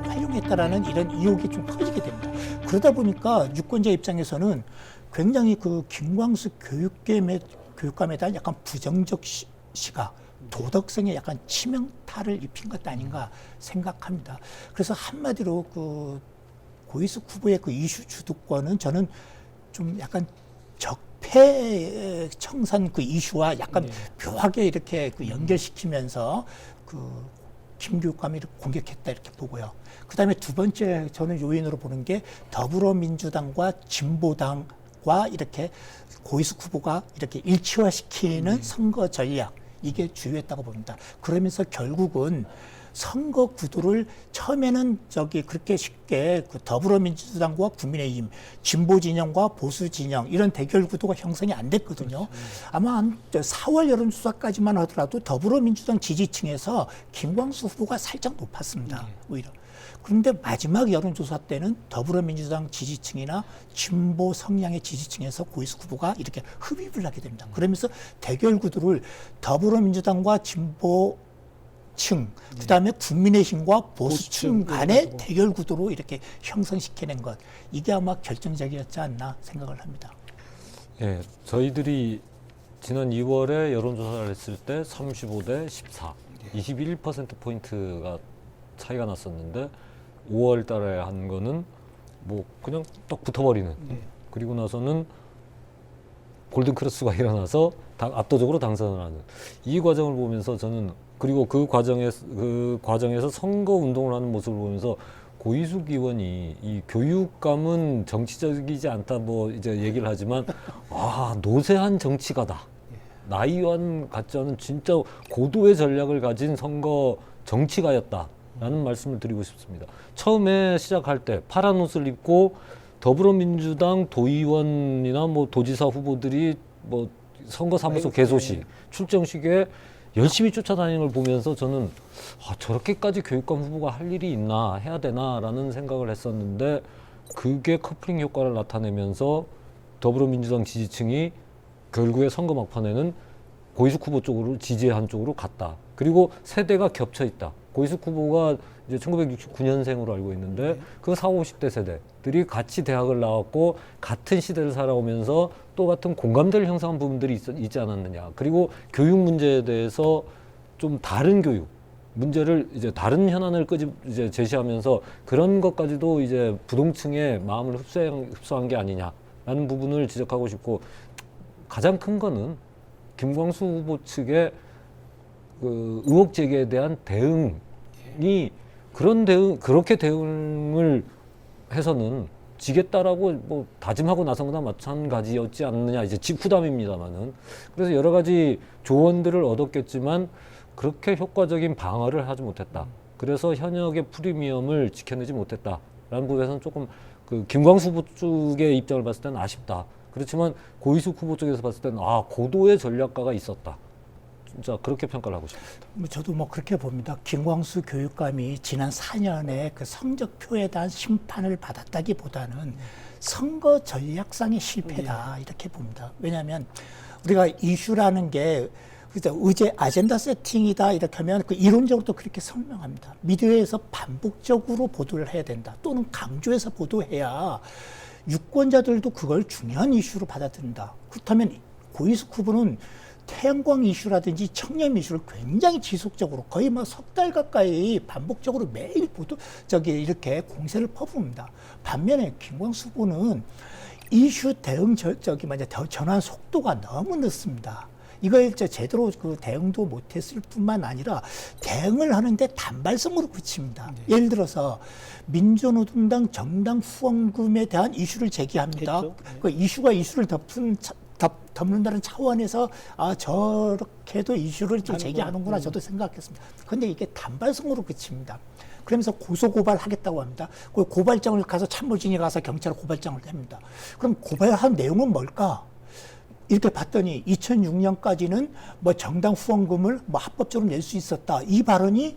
활용했다라는 이런 의혹이 좀 커지게 됩니다. 그러다 보니까 유권자 입장에서는 굉장히 김광수 교육감에 대한 약간 부정적 시각, 도덕성에 약간 치명타를 입힌 것 아닌가 생각합니다. 그래서 한마디로 고희숙 후보의 이슈 주도권은 저는 좀 약간 적폐청산 이슈와 약간 묘하게 이렇게 연결시키면서 김 교육감이 공격했다 이렇게 보고요. 그다음에 두 번째 저는 요인으로 보는 게 더불어민주당과 진보당과 이렇게 고희숙 후보가 이렇게 일치화시키는 선거 전략 이게 주요했다고 봅니다. 그러면서 결국은 선거 구도를 처음에는 그렇게 쉽게 그 더불어민주당과 국민의힘, 진보 진영과 보수 진영 이런 대결 구도가 형성이 안 됐거든요. 아마 한 4월 여론조사까지만 하더라도 더불어민주당 지지층에서 김광수 후보가 살짝 높았습니다. 오히려. 그런데 마지막 여론조사 때는 더불어민주당 지지층이나 진보 성향의 지지층에서 고희숙 후보가 이렇게 흡입을 하게 됩니다. 그러면서 대결 구도를 더불어민주당과 진보층, 그다음에 국민의힘과 보수층 간의 대결 구도로 이렇게 형성시켜낸 것. 이게 아마 결정적이었지 않나 생각을 합니다. 예, 저희들이 지난 2월에 여론조사를 했을 때 35대 14, 21%포인트가 차이가 났었는데 5월 달에 한 거는 뭐 그냥 딱 붙어버리는. 그리고 나서는 골든크로스가 일어나서 압도적으로 당선을 하는. 이 과정을 보면서 저는 그리고 그 과정에서 선거 운동을 하는 모습을 보면서 고희숙 의원이 이 교육감은 정치적이지 않다 뭐 이제 얘기를 하지만 노세한 정치가다. 나이완 같지 않은 진짜 고도의 전략을 가진 선거 정치가였다라는 말씀을 드리고 싶습니다. 처음에 시작할 때 파란 옷을 입고 더불어민주당 도의원이나 뭐 도지사 후보들이 뭐 선거사무소 개소식, 출정식에 열심히 쫓아다니는 걸 보면서 저는 저렇게까지 교육감 후보가 할 일이 있나, 해야 되나라는 생각을 했었는데 그게 커플링 효과를 나타내면서 더불어민주당 지지층이 결국에 선거 막판에는 고희숙 후보 쪽으로 지지한 쪽으로 갔다. 그리고 세대가 겹쳐 있다. 고희숙 후보가 이제 1969년생으로 알고 있는데 그 40, 50대 세대들이 같이 대학을 나왔고 같은 시대를 살아오면서 또 같은 공감대를 형성한 부분들이 있지 않았느냐. 그리고 교육 문제에 대해서 좀 다른 교육 문제를 이제 다른 현안을 이제 제시하면서 그런 것까지도 이제 부동층의 마음을 흡수한 게 아니냐라는 부분을 지적하고 싶고, 가장 큰 거는 김광수 후보 측의 그 의혹 제기에 대한 대응이 그렇게 대응을 해서는 지겠다라고 뭐 다짐하고 나선 거나 마찬가지였지 않느냐, 이제 직후담입니다만은. 그래서 여러 가지 조언들을 얻었겠지만 그렇게 효과적인 방어를 하지 못했다. 그래서 현역의 프리미엄을 지켜내지 못했다라는 부분에서는 조금 그 김광수 후보 쪽의 입장을 봤을 때는 아쉽다. 그렇지만 고희숙 후보 쪽에서 봤을 때는 고도의 전략가가 있었다. 진짜 그렇게 평가를 하고 싶습니다. 저도 뭐 그렇게 봅니다. 김광수 교육감이 지난 4년의 그 성적표에 대한 심판을 받았다기보다는 선거 전략상의 실패다 이렇게 봅니다. 왜냐하면 우리가 이슈라는 게 의제 아젠다 세팅이다 이렇게 하면 그 이론적으로도 그렇게 설명합니다. 미디어에서 반복적으로 보도를 해야 된다. 또는 강조해서 보도해야 유권자들도 그걸 중요한 이슈로 받아들인다. 그렇다면 고희숙 후보는 태양광 이슈라든지 청년 이슈를 굉장히 지속적으로 거의 뭐 석 달 가까이 반복적으로 매일 이렇게 공세를 퍼부읍니다. 반면에 김광수 후보는 이슈 대응 전환 속도가 너무 늦습니다. 이걸 제대로 그 대응도 못했을 뿐만 아니라 대응을 하는데 단발성으로 그칩니다. 예를 들어서 민주노동당 정당 후원금에 대한 이슈를 제기합니다. 그 이슈가 이슈를 덮는다는 차원에서 저렇게도 이슈를 좀 제기하는구나 저도 생각했습니다. 그런데 이게 단발성으로 그칩니다. 그러면서 고소고발하겠다고 합니다. 그 고발장을 가서 참모진이 가서 경찰에 고발장을 냅니다. 그럼 고발한 내용은 뭘까? 이렇게 봤더니 2006년까지는 뭐 정당 후원금을 뭐 합법적으로 낼 수 있었다. 이 발언이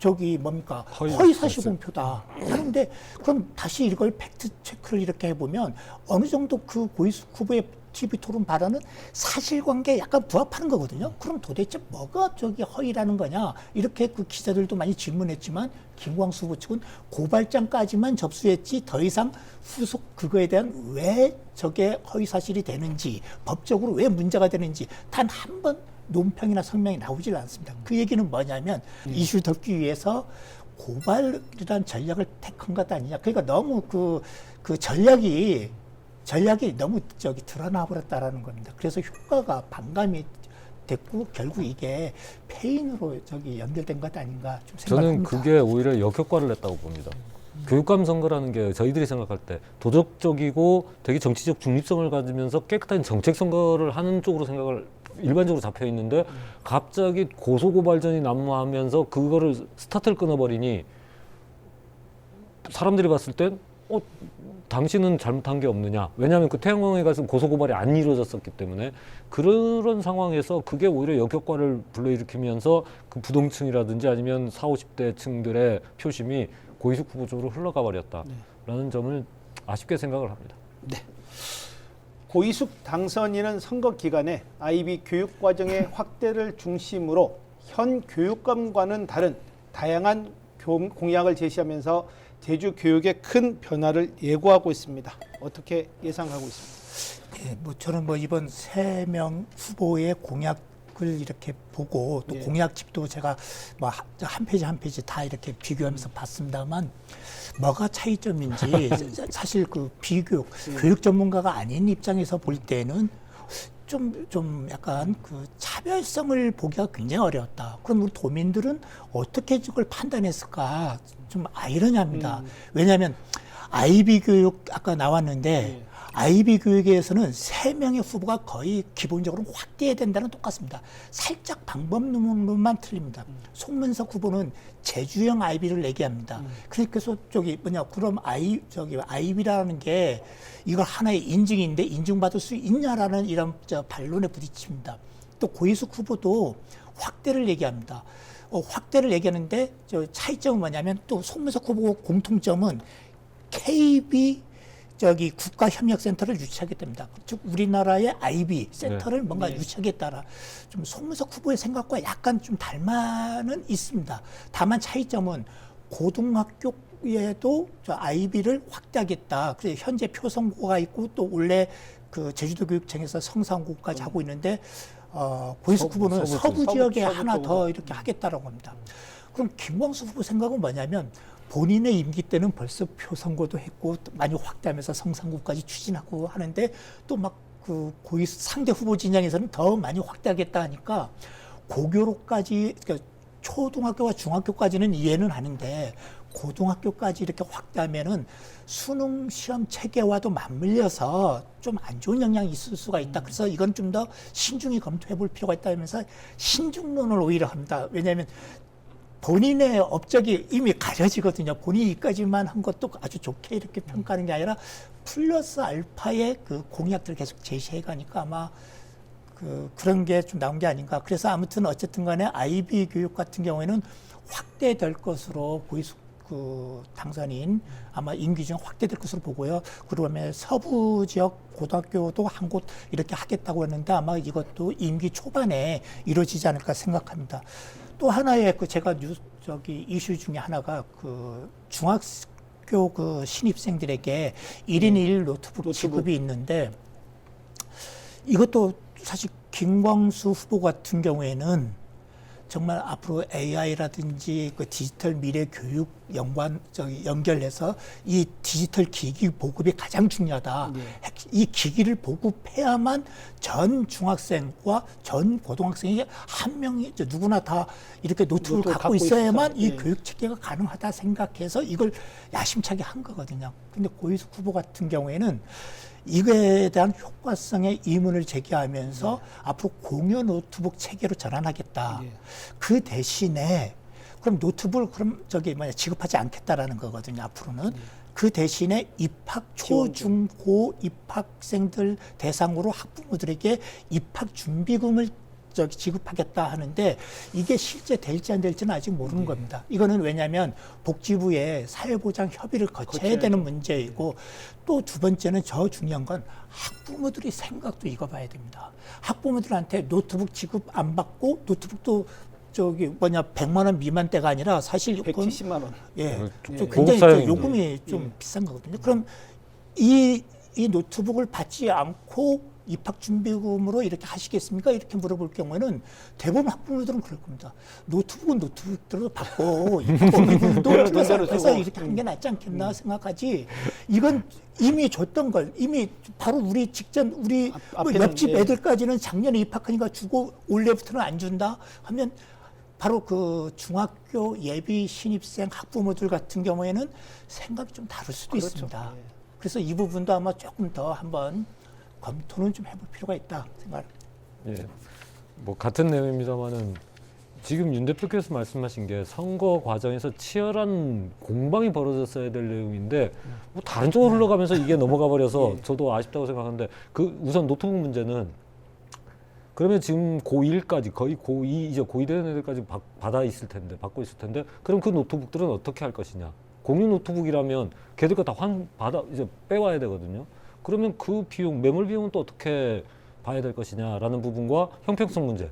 허위사실 공표다 하는데, 그럼 다시 이걸 팩트 체크를 이렇게 해보면 어느 정도 그 고희숙 후보의 TV 토론 발언은 사실관계에 약간 부합하는 거거든요. 그럼 도대체 뭐가 허위라는 거냐? 이렇게 그 기자들도 많이 질문했지만 김광수 후보 측은 고발장까지만 접수했지 더 이상 후속 그거에 대한 왜 저게 허위 사실이 되는지, 법적으로 왜 문제가 되는지 단 한 번 논평이나 성명이 나오질 않습니다. 그 얘기는 뭐냐면 이슈 덮기 위해서 고발이라는 전략을 택한 것 아니냐. 그러니까 너무 그 전략이 너무 드러나 버렸다라는 겁니다. 그래서 효과가 반감이 됐고 결국 이게 페인으로 연결된 것 아닌가 좀 생각합니다. 저는 그게 오히려 역효과를 냈다고 봅니다. 교육감 선거라는 게 저희들이 생각할 때 도덕적이고 되게 정치적 중립성을 가지면서 깨끗한 정책 선거를 하는 쪽으로 생각을 일반적으로 잡혀 있는데 갑자기 고소고발전이 난무하면서 그거를 스타트를 끊어버리니 사람들이 봤을 땐 당신은 잘못한 게 없느냐. 왜냐하면 그 태양광에 가서 고소고발이 안 이루어졌었기 때문에 그런 상황에서 그게 오히려 역효과를 불러일으키면서 그 부동층이라든지 아니면 40, 50대 층들의 표심이 고희숙 후보 쪽으로 흘러가 버렸다라는 점을 아쉽게 생각을 합니다. 네. 고희숙 당선인은 선거 기간에 아이비 교육 과정의 확대를 중심으로 현 교육감과는 다른 다양한 공약을 제시하면서 제주 교육에 큰 변화를 예고하고 있습니다. 어떻게 예상하고 있습니까? 예, 저는 이번 3명 후보의 공약을 이렇게 보고 또 공약집도 제가 한 페이지 한 페이지 다 이렇게 비교하면서 봤습니다만 뭐가 차이점인지 사실 그 비교육, 교육 전문가가 아닌 입장에서 볼 때는 좀 약간 그 차별성을 보기가 굉장히 어려웠다. 그럼 우리 도민들은 어떻게 그걸 판단했을까? 좀 아이러니합니다. 왜냐하면 아이비 교육 아까 나왔는데 아이비 교육에서는 3명의 후보가 거의 기본적으로 확대해야 된다는 똑같습니다. 살짝 방법론만 틀립니다. 송문석 후보는 제주형 아이비를 얘기합니다. 그래서 그럼 아이비라는 게 이걸 하나의 인증인데 인증받을 수 있냐라는 이런 반론에 부딪힙니다. 또 고희숙 후보도 확대를 얘기합니다. 확대를 얘기하는데 차이점은 뭐냐면 또 송문석 후보 공통점은 KB 국가협력센터를 유치하게 됩니다. 즉 우리나라의 IB 센터를 뭔가 유치하겠다라. 좀 송문석 후보의 생각과 약간 좀 닮아는 있습니다. 다만 차이점은 고등학교에도 IB를 확대하겠다. 그래서 현재 표성고가 있고 또 원래 그 제주도 교육청에서 성산고까지 하고 있는데 고희숙 후보는 서부 지역에 하나 더 이렇게 하겠다라고 합니다. 그럼 김광수 후보 생각은 뭐냐면 본인의 임기 때는 벌써 표선고도 했고 많이 확대하면서 성산고까지 추진하고 하는데 또 그 상대 후보 진영에서는 더 많이 확대하겠다 하니까 고교로까지 그러니까 초등학교와 중학교까지는 이해는 하는데 고등학교까지 이렇게 확대하면은 수능 시험 체계와도 맞물려서 좀 안 좋은 영향이 있을 수가 있다. 그래서 이건 좀 더 신중히 검토해 볼 필요가 있다면서 신중론을 오히려 합니다. 왜냐하면 본인의 업적이 이미 가려지거든요. 본인이 이까지만 한 것도 아주 좋게 이렇게 평가하는 게 아니라 플러스 알파의 그 공약들을 계속 제시해 가니까 아마 그런 게 좀 나온 게 아닌가. 그래서 아무튼 어쨌든 간에 아이비 교육 같은 경우에는 확대될 것으로 고희숙 당선인 아마 임기 중 확대될 것으로 보고요. 그러면 서부 지역 고등학교도 한 곳 이렇게 하겠다고 했는데 아마 이것도 임기 초반에 이루어지지 않을까 생각합니다. 또 하나의 제가 이슈 중에 하나가 중학교 신입생들에게 1인 1 노트북 지급이 있는데 이것도 사실 김광수 후보 같은 경우에는 정말 앞으로 AI라든지 그 디지털 미래 교육 연결해서 이 디지털 기기 보급이 가장 중요하다. 이 기기를 보급해야만 전 중학생과 전 고등학생이 한 명이 누구나 다 이렇게 노트북을 갖고 있어야만 이 교육 체계가 가능하다 생각해서 이걸 야심차게 한 거거든요. 근데 고희숙 후보 같은 경우에는 이거에 대한 효과성의 의문을 제기하면서 앞으로 공유 노트북 체계로 전환하겠다. 그 대신에 그럼 노트북을 지급하지 않겠다라는 거거든요. 앞으로는. 그 대신에 입학 초중고 입학생들 대상으로 학부모들에게 입학 준비금을 지급하겠다 하는데 이게 실제 될지 안 될지는 아직 모르는 겁니다. 이거는 왜냐하면 복지부에 사회보장 협의를 거쳐야 되는 문제이고 또 두 번째는 저 중요한 건 학부모들의 생각도 읽어봐야 됩니다. 학부모들한테 노트북 지급 안 받고 노트북도 100만 원 미만대가 아니라 사실 170만 원. 좀 굉장히 요금이 좀 비싼 거거든요. 그럼 이 노트북을 받지 않고 입학 준비금으로 이렇게 하시겠습니까? 이렇게 물어볼 경우에는 대부분 학부모들은 그럴 겁니다. 노트북은 노트북대로 받고 입학 준비금도 해서 이렇게 한 게 낫지 않겠나 생각하지. 이건 이미 줬던 걸 이미 바로 우리 직전 우리 옆집 애들까지는 작년에 입학하니까 주고 올해부터는 안 준다 하면 바로 그 중학교 예비 신입생 학부모들 같은 경우에는 생각이 좀 다를 수도 그렇죠. 있습니다. 예. 그래서 이 부분도 아마 조금 더 한번 검토는 좀 해볼 필요가 있다 생각합니다. 예, 뭐 같은 내용입니다만은 지금 윤 대표께서 말씀하신 게 선거 과정에서 치열한 공방이 벌어졌어야 될 내용인데 뭐 다른 쪽으로 흘러가면서 이게 넘어가 버려서 저도 아쉽다고 생각하는데 그 우선 노트북 문제는 그러면 지금 고1까지 거의 고2 이제 고2 되는 애들까지 받고 있을 텐데 그럼 그 노트북들은 어떻게 할 것이냐? 공유 노트북이라면 걔들 거 다 이제 빼와야 되거든요. 그러면 그 비용 매몰 비용은 또 어떻게 봐야 될 것이냐라는 부분과 형평성 문제.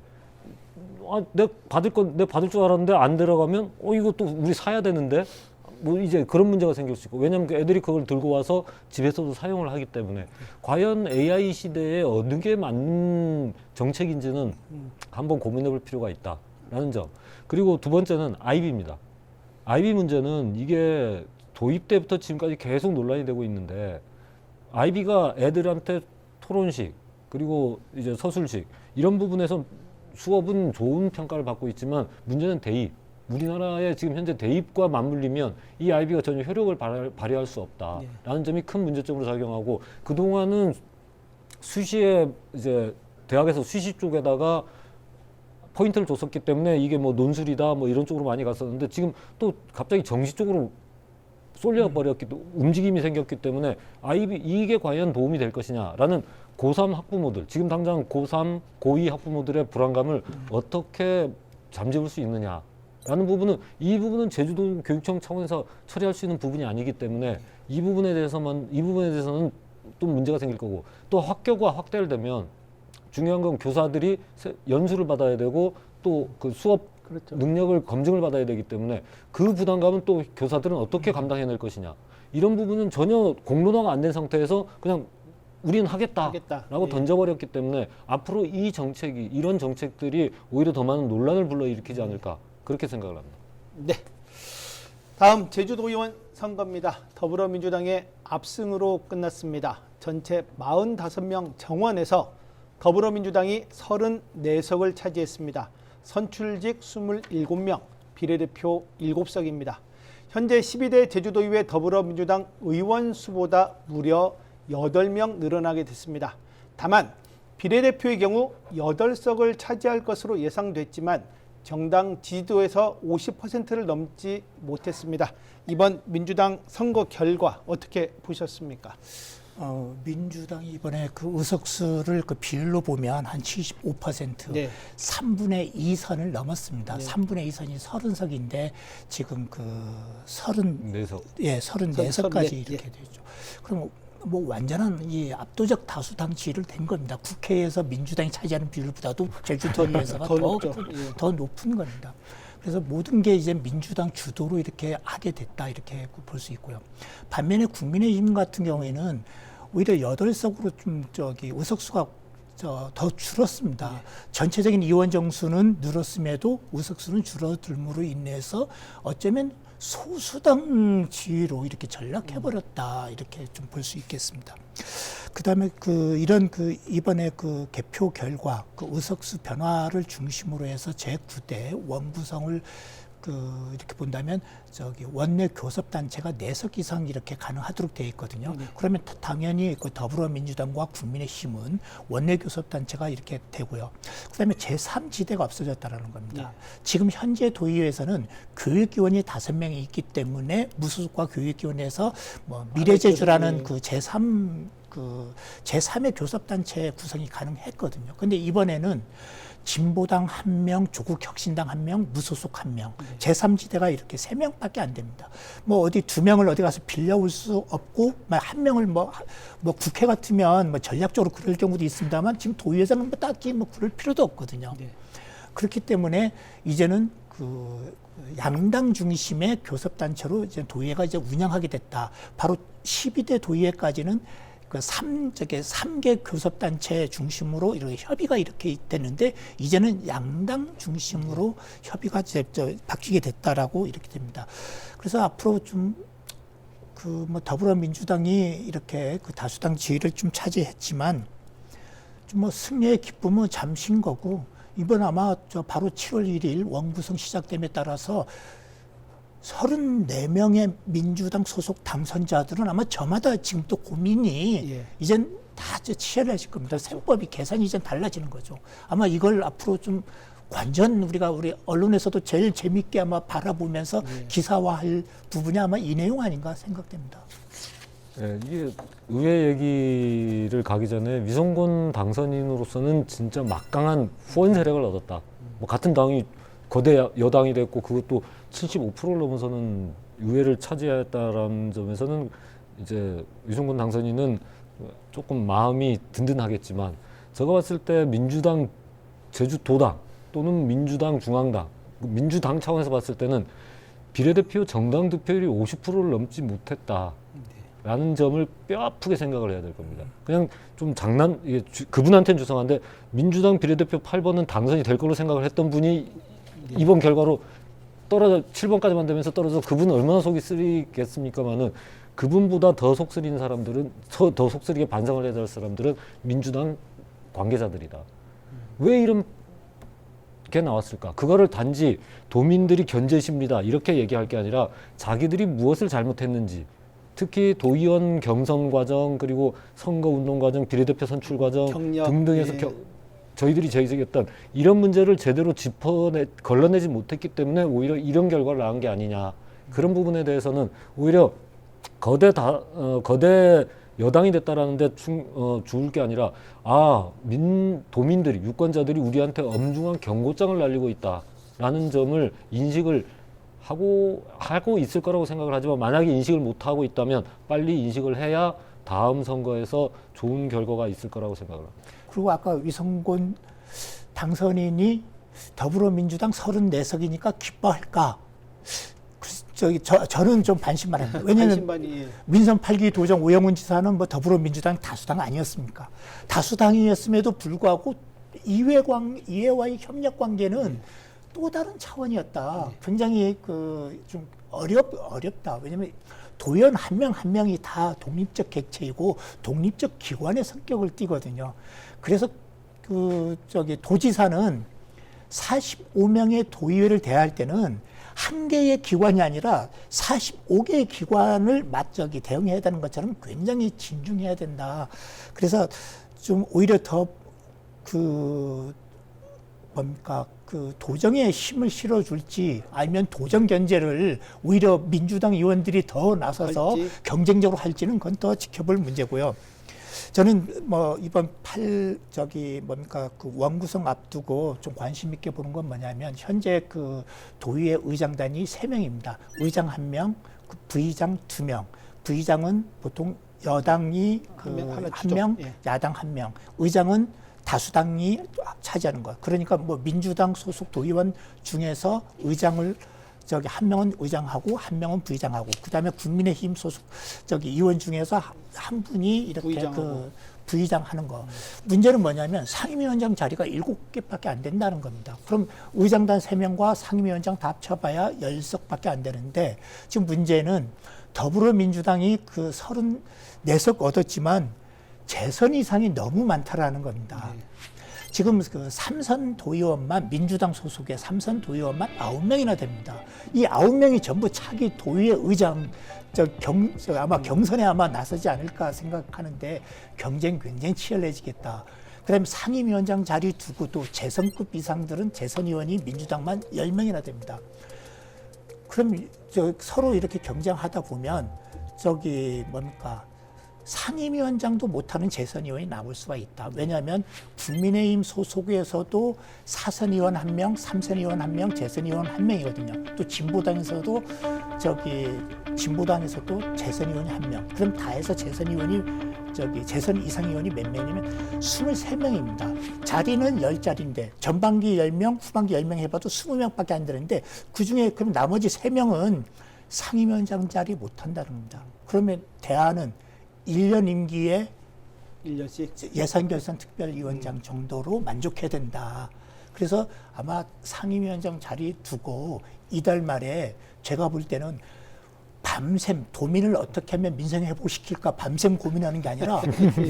내가 받을 줄 알았는데 안 들어가면 이거 또 우리 사야 되는데 뭐 이제 그런 문제가 생길 수 있고 왜냐하면 그 애들이 그걸 들고 와서 집에서도 사용을 하기 때문에 과연 AI 시대에 어느 게 맞는 정책인지는 한번 고민해볼 필요가 있다라는 점. 그리고 두 번째는 아이비입니다. 아이비 문제는 이게 도입 때부터 지금까지 계속 논란이 되고 있는데 아이비가 애들한테 토론식 그리고 이제 서술식 이런 부분에서 수업은 좋은 평가를 받고 있지만 문제는 대입. 우리나라의 지금 현재 대입과 맞물리면 이 아이비가 전혀 효력을 발휘할 수 없다라는 점이 큰 문제점으로 작용하고 그동안은 수시에 이제 대학에서 수시 쪽에다가 포인트를 줬었기 때문에 이게 뭐 논술이다 뭐 이런 쪽으로 많이 갔었는데 지금 또 갑자기 정시 쪽으로 움직임이 생겼기 때문에 아이비 이게 과연 도움이 될 것이냐라는 고3 학부모들 지금 당장 고3, 고2 학부모들의 불안감을 어떻게 잠재울 수 있느냐라는 부분은 이 부분은 제주도 교육청 차원에서 처리할 수 있는 부분이 아니기 때문에 이 부분에 대해서는 또 문제가 생길 거고 또 학교가 확대를 되면 중요한 건 교사들이 연수를 받아야 되고 또 그 수업 그렇죠. 능력을 검증을 받아야 되기 때문에 그 부담감은 또 교사들은 어떻게 감당해낼 것이냐 이런 부분은 전혀 공론화가 안 된 상태에서 그냥 우리는 하겠다라고 예. 던져버렸기 때문에 앞으로 이런 정책들이 오히려 더 많은 논란을 불러일으키지 않을까 그렇게 생각을 합니다. 네. 다음 제주도의원 선거입니다. 더불어민주당의 압승으로 끝났습니다. 전체 45명 정원에서 더불어민주당이 34석을 차지했습니다. 선출직 27명, 비례대표 7석입니다. 현재 12대 제주도의회 더불어민주당 의원 수보다 무려 8명 늘어나게 됐습니다. 다만 비례대표의 경우 8석을 차지할 것으로 예상됐지만 정당 지지도에서 50%를 넘지 못했습니다. 이번 민주당 선거 결과 어떻게 보셨습니까? 민주당이 이번에 그 의석수를 그 비율로 보면 한 75%, 네. 3분의 2선을 넘었습니다. 네. 3분의 2선이 30석인데 지금 그 34석, 34석까지 네. 이렇게 되죠. 그럼 뭐 완전한 이 압도적 다수당 지위를 된 겁니다. 국회에서 민주당이 차지하는 비율보다도 제주도의회에서가 더 높은 겁니다. 그래서 모든 게 이제 민주당 주도로 이렇게 하게 됐다 이렇게 볼 수 있고요. 반면에 국민의힘 같은 경우에는 오히려 8석으로 좀 의석수가 더 줄었습니다. 전체적인 의원 정수는 늘었음에도 의석수는 줄어들므로 인해서 어쩌면 소수당 지위로 이렇게 전락해버렸다 이렇게 좀 볼 수 있겠습니다. 그다음에 이번에 그 개표 결과 그 의석수 변화를 중심으로 해서 제9대 원구성을 이렇게 본다면 원내 교섭단체가 4석 이상 이렇게 가능하도록 되어 있거든요. 그러면 당연히 그 더불어민주당과 국민의힘은 원내 교섭단체가 이렇게 되고요. 그다음에 제3지대가 없어졌다라는 겁니다. 지금 현재 도의회에서는 교육위원이 5명이 있기 때문에 무소속과 교육위원회에서 뭐 미래제주라는 그 제3의 교섭단체 구성이 가능했거든요. 근데 이번에는 진보당 1명, 조국혁신당 1명, 무소속 1명, 제3지대가 이렇게 3명밖에 안 됩니다. 뭐 어디 2명을 어디 가서 빌려올 수 없고, 1명을 뭐 국회 같으면 뭐 전략적으로 그럴 경우도 있습니다만 지금 도의회에서는 뭐 딱히 뭐 그럴 필요도 없거든요. 네. 그렇기 때문에 이제는 그 양당 중심의 교섭단체로 이제 도의회가 이제 운영하게 됐다. 바로 12대 도의회까지는 그 3개 교섭단체 중심으로 이렇게 협의가 이렇게 됐는데 이제는 양당 중심으로 협의가 바뀌게 됐다라고 이렇게 됩니다. 그래서 앞으로 좀 뭐 더불어민주당이 이렇게 그 다수당 지위를 좀 차지했지만 좀 뭐 승리의 기쁨은 잠시인 거고 이번 아마 저 바로 7월 1일 원구성 시작됨에 따라서 34명의 민주당 소속 당선자들은 아마 저마다 지금 또 고민이 예. 이젠 다 치열해질 겁니다. 셈법이 계산이 이제 달라지는 거죠. 아마 이걸 앞으로 좀 완전 우리 언론에서도 제일 재밌게 아마 바라보면서 기사화할 부분이 아마 이 내용 아닌가 생각됩니다. 예, 이게 의회 얘기를 가기 전에 위성군 당선인으로서는 진짜 막강한 후원 세력을 얻었다. 뭐 같은 당이 거대 여당이 됐고 그것도 75%를 넘어서는 의회를 차지했다라는 점에서는 이제 위성군 당선인은 조금 마음이 든든하겠지만 제가 봤을 때 민주당 제주도당 또는 민주당 중앙당, 민주당 차원에서 봤을 때는 비례대표 정당 득표율이 50%를 넘지 못했다라는 점을 뼈아프게 생각을 해야 될 겁니다. 그냥 좀 이게 그분한테는 죄송한데 민주당 비례대표 8번은 당선이 될 걸로 생각을 했던 분이 이번 결과로 떨어져 7번까지만 되면서 떨어져 그분은 얼마나 속이 쓰리겠습니까마는 그분보다 더 속쓰린 사람들은 더 속쓰리게 반성을 해야 될 사람들은 민주당 관계자들이다. 왜 이런 게 나왔을까? 그거를 단지 도민들이 견제십니다 이렇게 얘기할 게 아니라 자기들이 무엇을 잘못했는지 특히 도의원 경선 과정 그리고 선거 운동 과정 비례대표 선출 과정 경력, 등등에서 예. 저희들이 제기했던 이런 문제를 제대로 걸러내지 못했기 때문에 오히려 이런 결과를 낳은 게 아니냐 그런 부분에 대해서는 오히려 거대 여당이 됐다라는데 죽을 게 아니라 도민들이 유권자들이 우리한테 엄중한 경고장을 날리고 있다라는 점을 인식을 하고 있을 거라고 생각을 하지만 만약에 인식을 못 하고 있다면 빨리 인식을 해야 다음 선거에서 좋은 결과가 있을 거라고 생각을 합니다. 그리고 아까 위성군 당선인이 더불어민주당 34석이니까 기뻐할까? 저는 좀 반신반의합니다. 왜냐하면 민선 8기 도정 오영훈 지사는 뭐 더불어민주당 다수당 아니었습니까? 다수당이었음에도 불구하고 이회와의 협력 관계는 또 다른 차원이었다. 굉장히 좀 어렵다. 왜냐하면 도의원 한 명 한 명이 다 독립적 객체이고 독립적 기관의 성격을 띠거든요. 그래서 도지사는 45명의 도의회를 대할 때는 한 개의 기관이 아니라 45개의 기관을 대응해야 되는 것처럼 굉장히 진중해야 된다. 그래서 좀 오히려 더 도정에 힘을 실어줄지 아니면 도정 견제를 오히려 민주당 의원들이 더 나서서 경쟁적으로 할지는 그건 더 지켜볼 문제고요. 저는 뭐 이번 원구성 앞두고 좀 관심 있게 보는 건 뭐냐면 현재 도의회 의장단이 3명입니다. 의장 1명, 부의장 2명. 부의장은 보통 여당이 한 명, 야당 1명. 의장은 다수당이 차지하는 것. 그러니까 뭐 민주당 소속 도의원 중에서 의장을 한 명은 의장하고 한 명은 부의장하고 그다음에 국민의힘 소속 의원 중에서 한 분이 이렇게 부의장 하는 거. 문제는 뭐냐면 상임위원장 자리가 7개밖에 안 된다는 겁니다. 그럼 의장단 3명과 상임위원장 다 합쳐봐야 10석밖에 안 되는데 지금 문제는 더불어민주당이 34석 얻었지만 재선 이상이 너무 많다라는 겁니다. 지금 삼선 도의원만 민주당 소속의 삼선 도의원만 9명이나 됩니다. 이 9명이 전부 차기 도의회 의장 아마 경선에 아마 나서지 않을까 생각하는데 경쟁 굉장히 치열해지겠다. 그다음에 상임위원장 자리 두고 또 재선급 이상들은 재선 의원이 민주당만 10명이나 됩니다. 그럼 서로 이렇게 경쟁하다 보면 상임위원장도 못하는 재선 의원이 나올 수가 있다. 왜냐하면 국민의힘 소속에서도 사선 의원 1명, 삼선 의원 1명, 재선 의원 1명이거든요. 또 진보당에서도 재선 의원이 1명. 그럼 다 해서 재선 이상 의원이 몇 명이면 23명입니다. 자리는 10자리인데 전반기 10명, 후반기 10명 해봐도 20명밖에 안 되는데 그중에 그럼 나머지 3명은 상임위원장 자리 못한다는 겁니다. 그러면 대안은 1년 임기에 1년씩 예산결산 특별위원장 정도로 만족해야 된다. 그래서 아마 상임위원장 자리 두고 이달 말에 제가 볼 때는 밤샘 도민을 어떻게 하면 민생 회복시킬까 밤샘 고민하는 게 아니라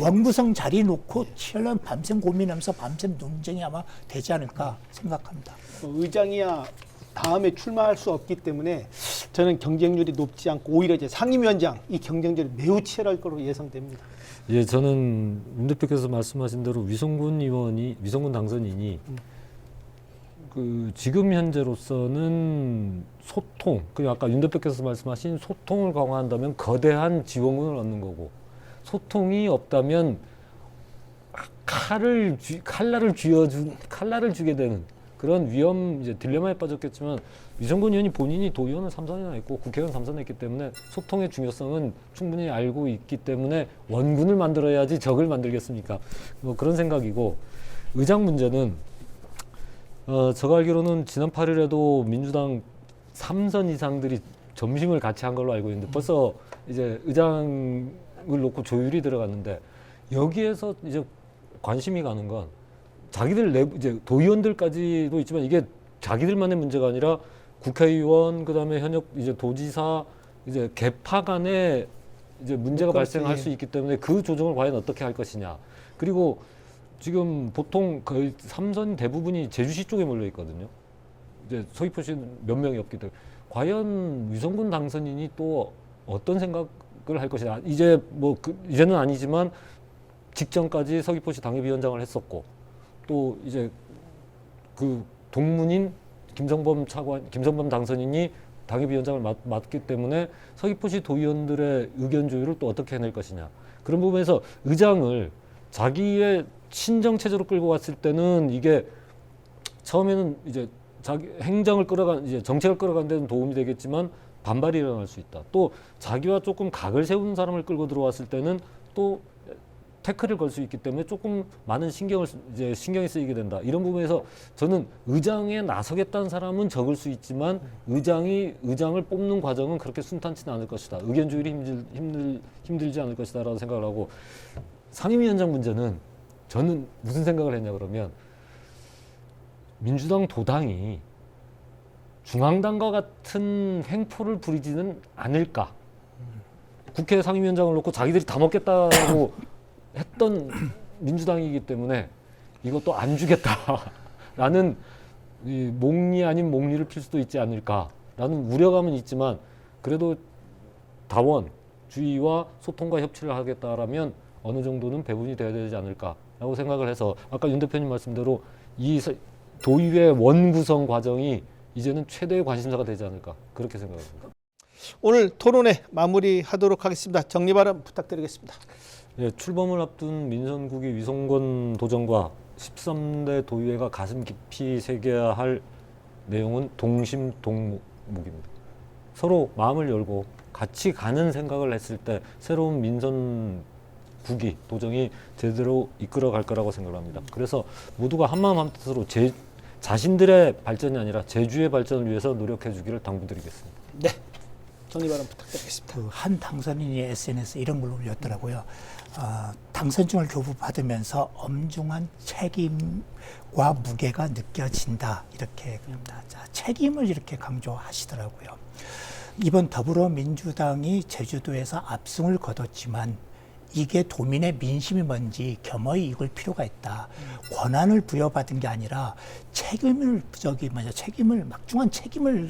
원구성 자리 놓고 치열한 밤샘 고민하면서 밤샘 논쟁이 아마 되지 않을까 생각합니다. 의장이야 다음에 출마할 수 없기 때문에 저는 경쟁률이 높지 않고 오히려 이제 상임위원장 이 경쟁률이 매우 치열할 거로 예상됩니다. 예, 저는 윤 대표께서 말씀하신 대로 위성군 당선인이 그 지금 현재로서는 소통, 그 아까 윤 대표께서 말씀하신 소통을 강화한다면 거대한 지원군을 얻는 거고, 소통이 없다면 칼날을 주게 되는 그런 이제 딜레마에 빠졌겠지만, 위성군 의원이 본인이 도의원을 3선이나 했고 국회의원 3선 했기 때문에 소통의 중요성은 충분히 알고 있기 때문에 원군을 만들어야지 적을 만들겠습니까? 뭐 그런 생각이고, 의장 문제는 제가 알기로는 지난 8일에도 민주당 3선 이상들이 점심을 같이 한 걸로 알고 있는데 벌써 이제 의장을 놓고 조율이 들어갔는데, 여기에서 이제 관심이 가는 건 자기들 내부 이제 도의원들까지도 있지만 이게 자기들만의 문제가 아니라 국회의원 그다음에 현역 이제 도지사 이제 개파 간에 이제 문제가 발생할 수 있기 때문에 그 조정을 과연 어떻게 할 것이냐. 그리고 지금 보통 거의 3선 대부분이 제주시 쪽에 몰려 있거든요. 이제 서귀포시는 몇 명이 없기 때문에 과연 위성군 당선인이 또 어떤 생각을 할 것이냐. 이제 뭐 이제는 아니지만 직전까지 서귀포시 당협위원장을 했었고, 또 이제 그 동문인 김성범 당선인이 당협위원장을 맡기 때문에 서귀포시 도의원들의 의견 조율을 또 어떻게 해낼 것이냐. 그런 부분에서 의장을 자기의 친정 체제로 끌고 갔을 때는 이게 처음에는 이제 자기 행정을 이제 정책을 끌어가는 데는 도움이 되겠지만 반발이 일어날 수 있다. 또 자기와 조금 각을 세우는 사람을 끌고 들어왔을 때는 또 태클을 걸 수 있기 때문에 조금 많은 신경이 쓰이게 된다. 이런 부분에서 저는 의장에 나서겠다는 사람은 적을 수 있지만 의장을 뽑는 과정은 그렇게 순탄치는 않을 것이다. 의견 조율이 힘들지 않을 것이다라고 생각을 하고, 상임위원장 문제는 저는 무슨 생각을 했냐 그러면, 민주당 도당이 중앙당과 같은 횡포를 부리지는 않을까. 국회 상임위원장을 놓고 자기들이 다 먹겠다고 했던 민주당이기 때문에 이것도 안 주겠다라는 이 몽리 아닌 몽리를 필 수도 있지 않을까라는 우려감은 있지만, 그래도 다원주의와 소통과 협치를 하겠다라면 어느 정도는 배분이 돼야 되지 않을까라고 생각을 해서, 아까 윤 대표님 말씀대로 이 도의회 원구성 과정이 이제는 최대의 관심사가 되지 않을까, 그렇게 생각합니다. 오늘 토론회 마무리하도록 하겠습니다. 정리 발언 부탁드리겠습니다. 예, 출범을 앞둔 민선국이 위성군 도정과 13대 도의회가 가슴 깊이 새겨야 할 내용은 동심동목입니다. 서로 마음을 열고 같이 가는 생각을 했을 때 새로운 민선국이 도정이 제대로 이끌어갈 거라고 생각합니다. 그래서 모두가 한마음 한뜻으로 자신들의 발전이 아니라 제주의 발전을 위해서 노력해 주기를 당부드리겠습니다. 네, 정리 발언 부탁드리겠습니다. 한 당선인이 SNS에 이런 걸 올렸더라고요. 당선증을 교부받으면서 엄중한 책임과 무게가 느껴진다, 이렇게 합니다. 자, 책임을 이렇게 강조하시더라고요. 이번 더불어민주당이 제주도에서 압승을 거뒀지만 이게 도민의 민심이 뭔지 겸허히 읽을 필요가 있다. 권한을 부여받은 게 아니라 막중한 책임을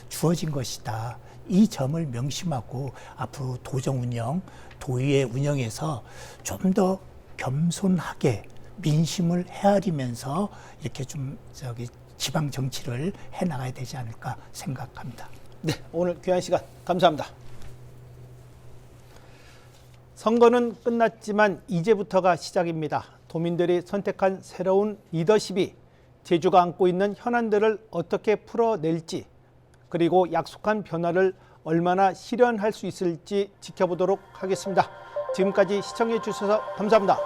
주어진 것이다. 이 점을 명심하고 앞으로 도정 운영, 도의회 운영에서 좀 더 겸손하게 민심을 헤아리면서 이렇게 좀 지방 정치를 해 나가야 되지 않을까 생각합니다. 네, 오늘 귀한 시간 감사합니다. 선거는 끝났지만 이제부터가 시작입니다. 도민들이 선택한 새로운 리더십이 제주가 안고 있는 현안들을 어떻게 풀어낼지, 그리고 약속한 변화를 얼마나 실현할 수 있을지 지켜보도록 하겠습니다. 지금까지 시청해 주셔서 감사합니다.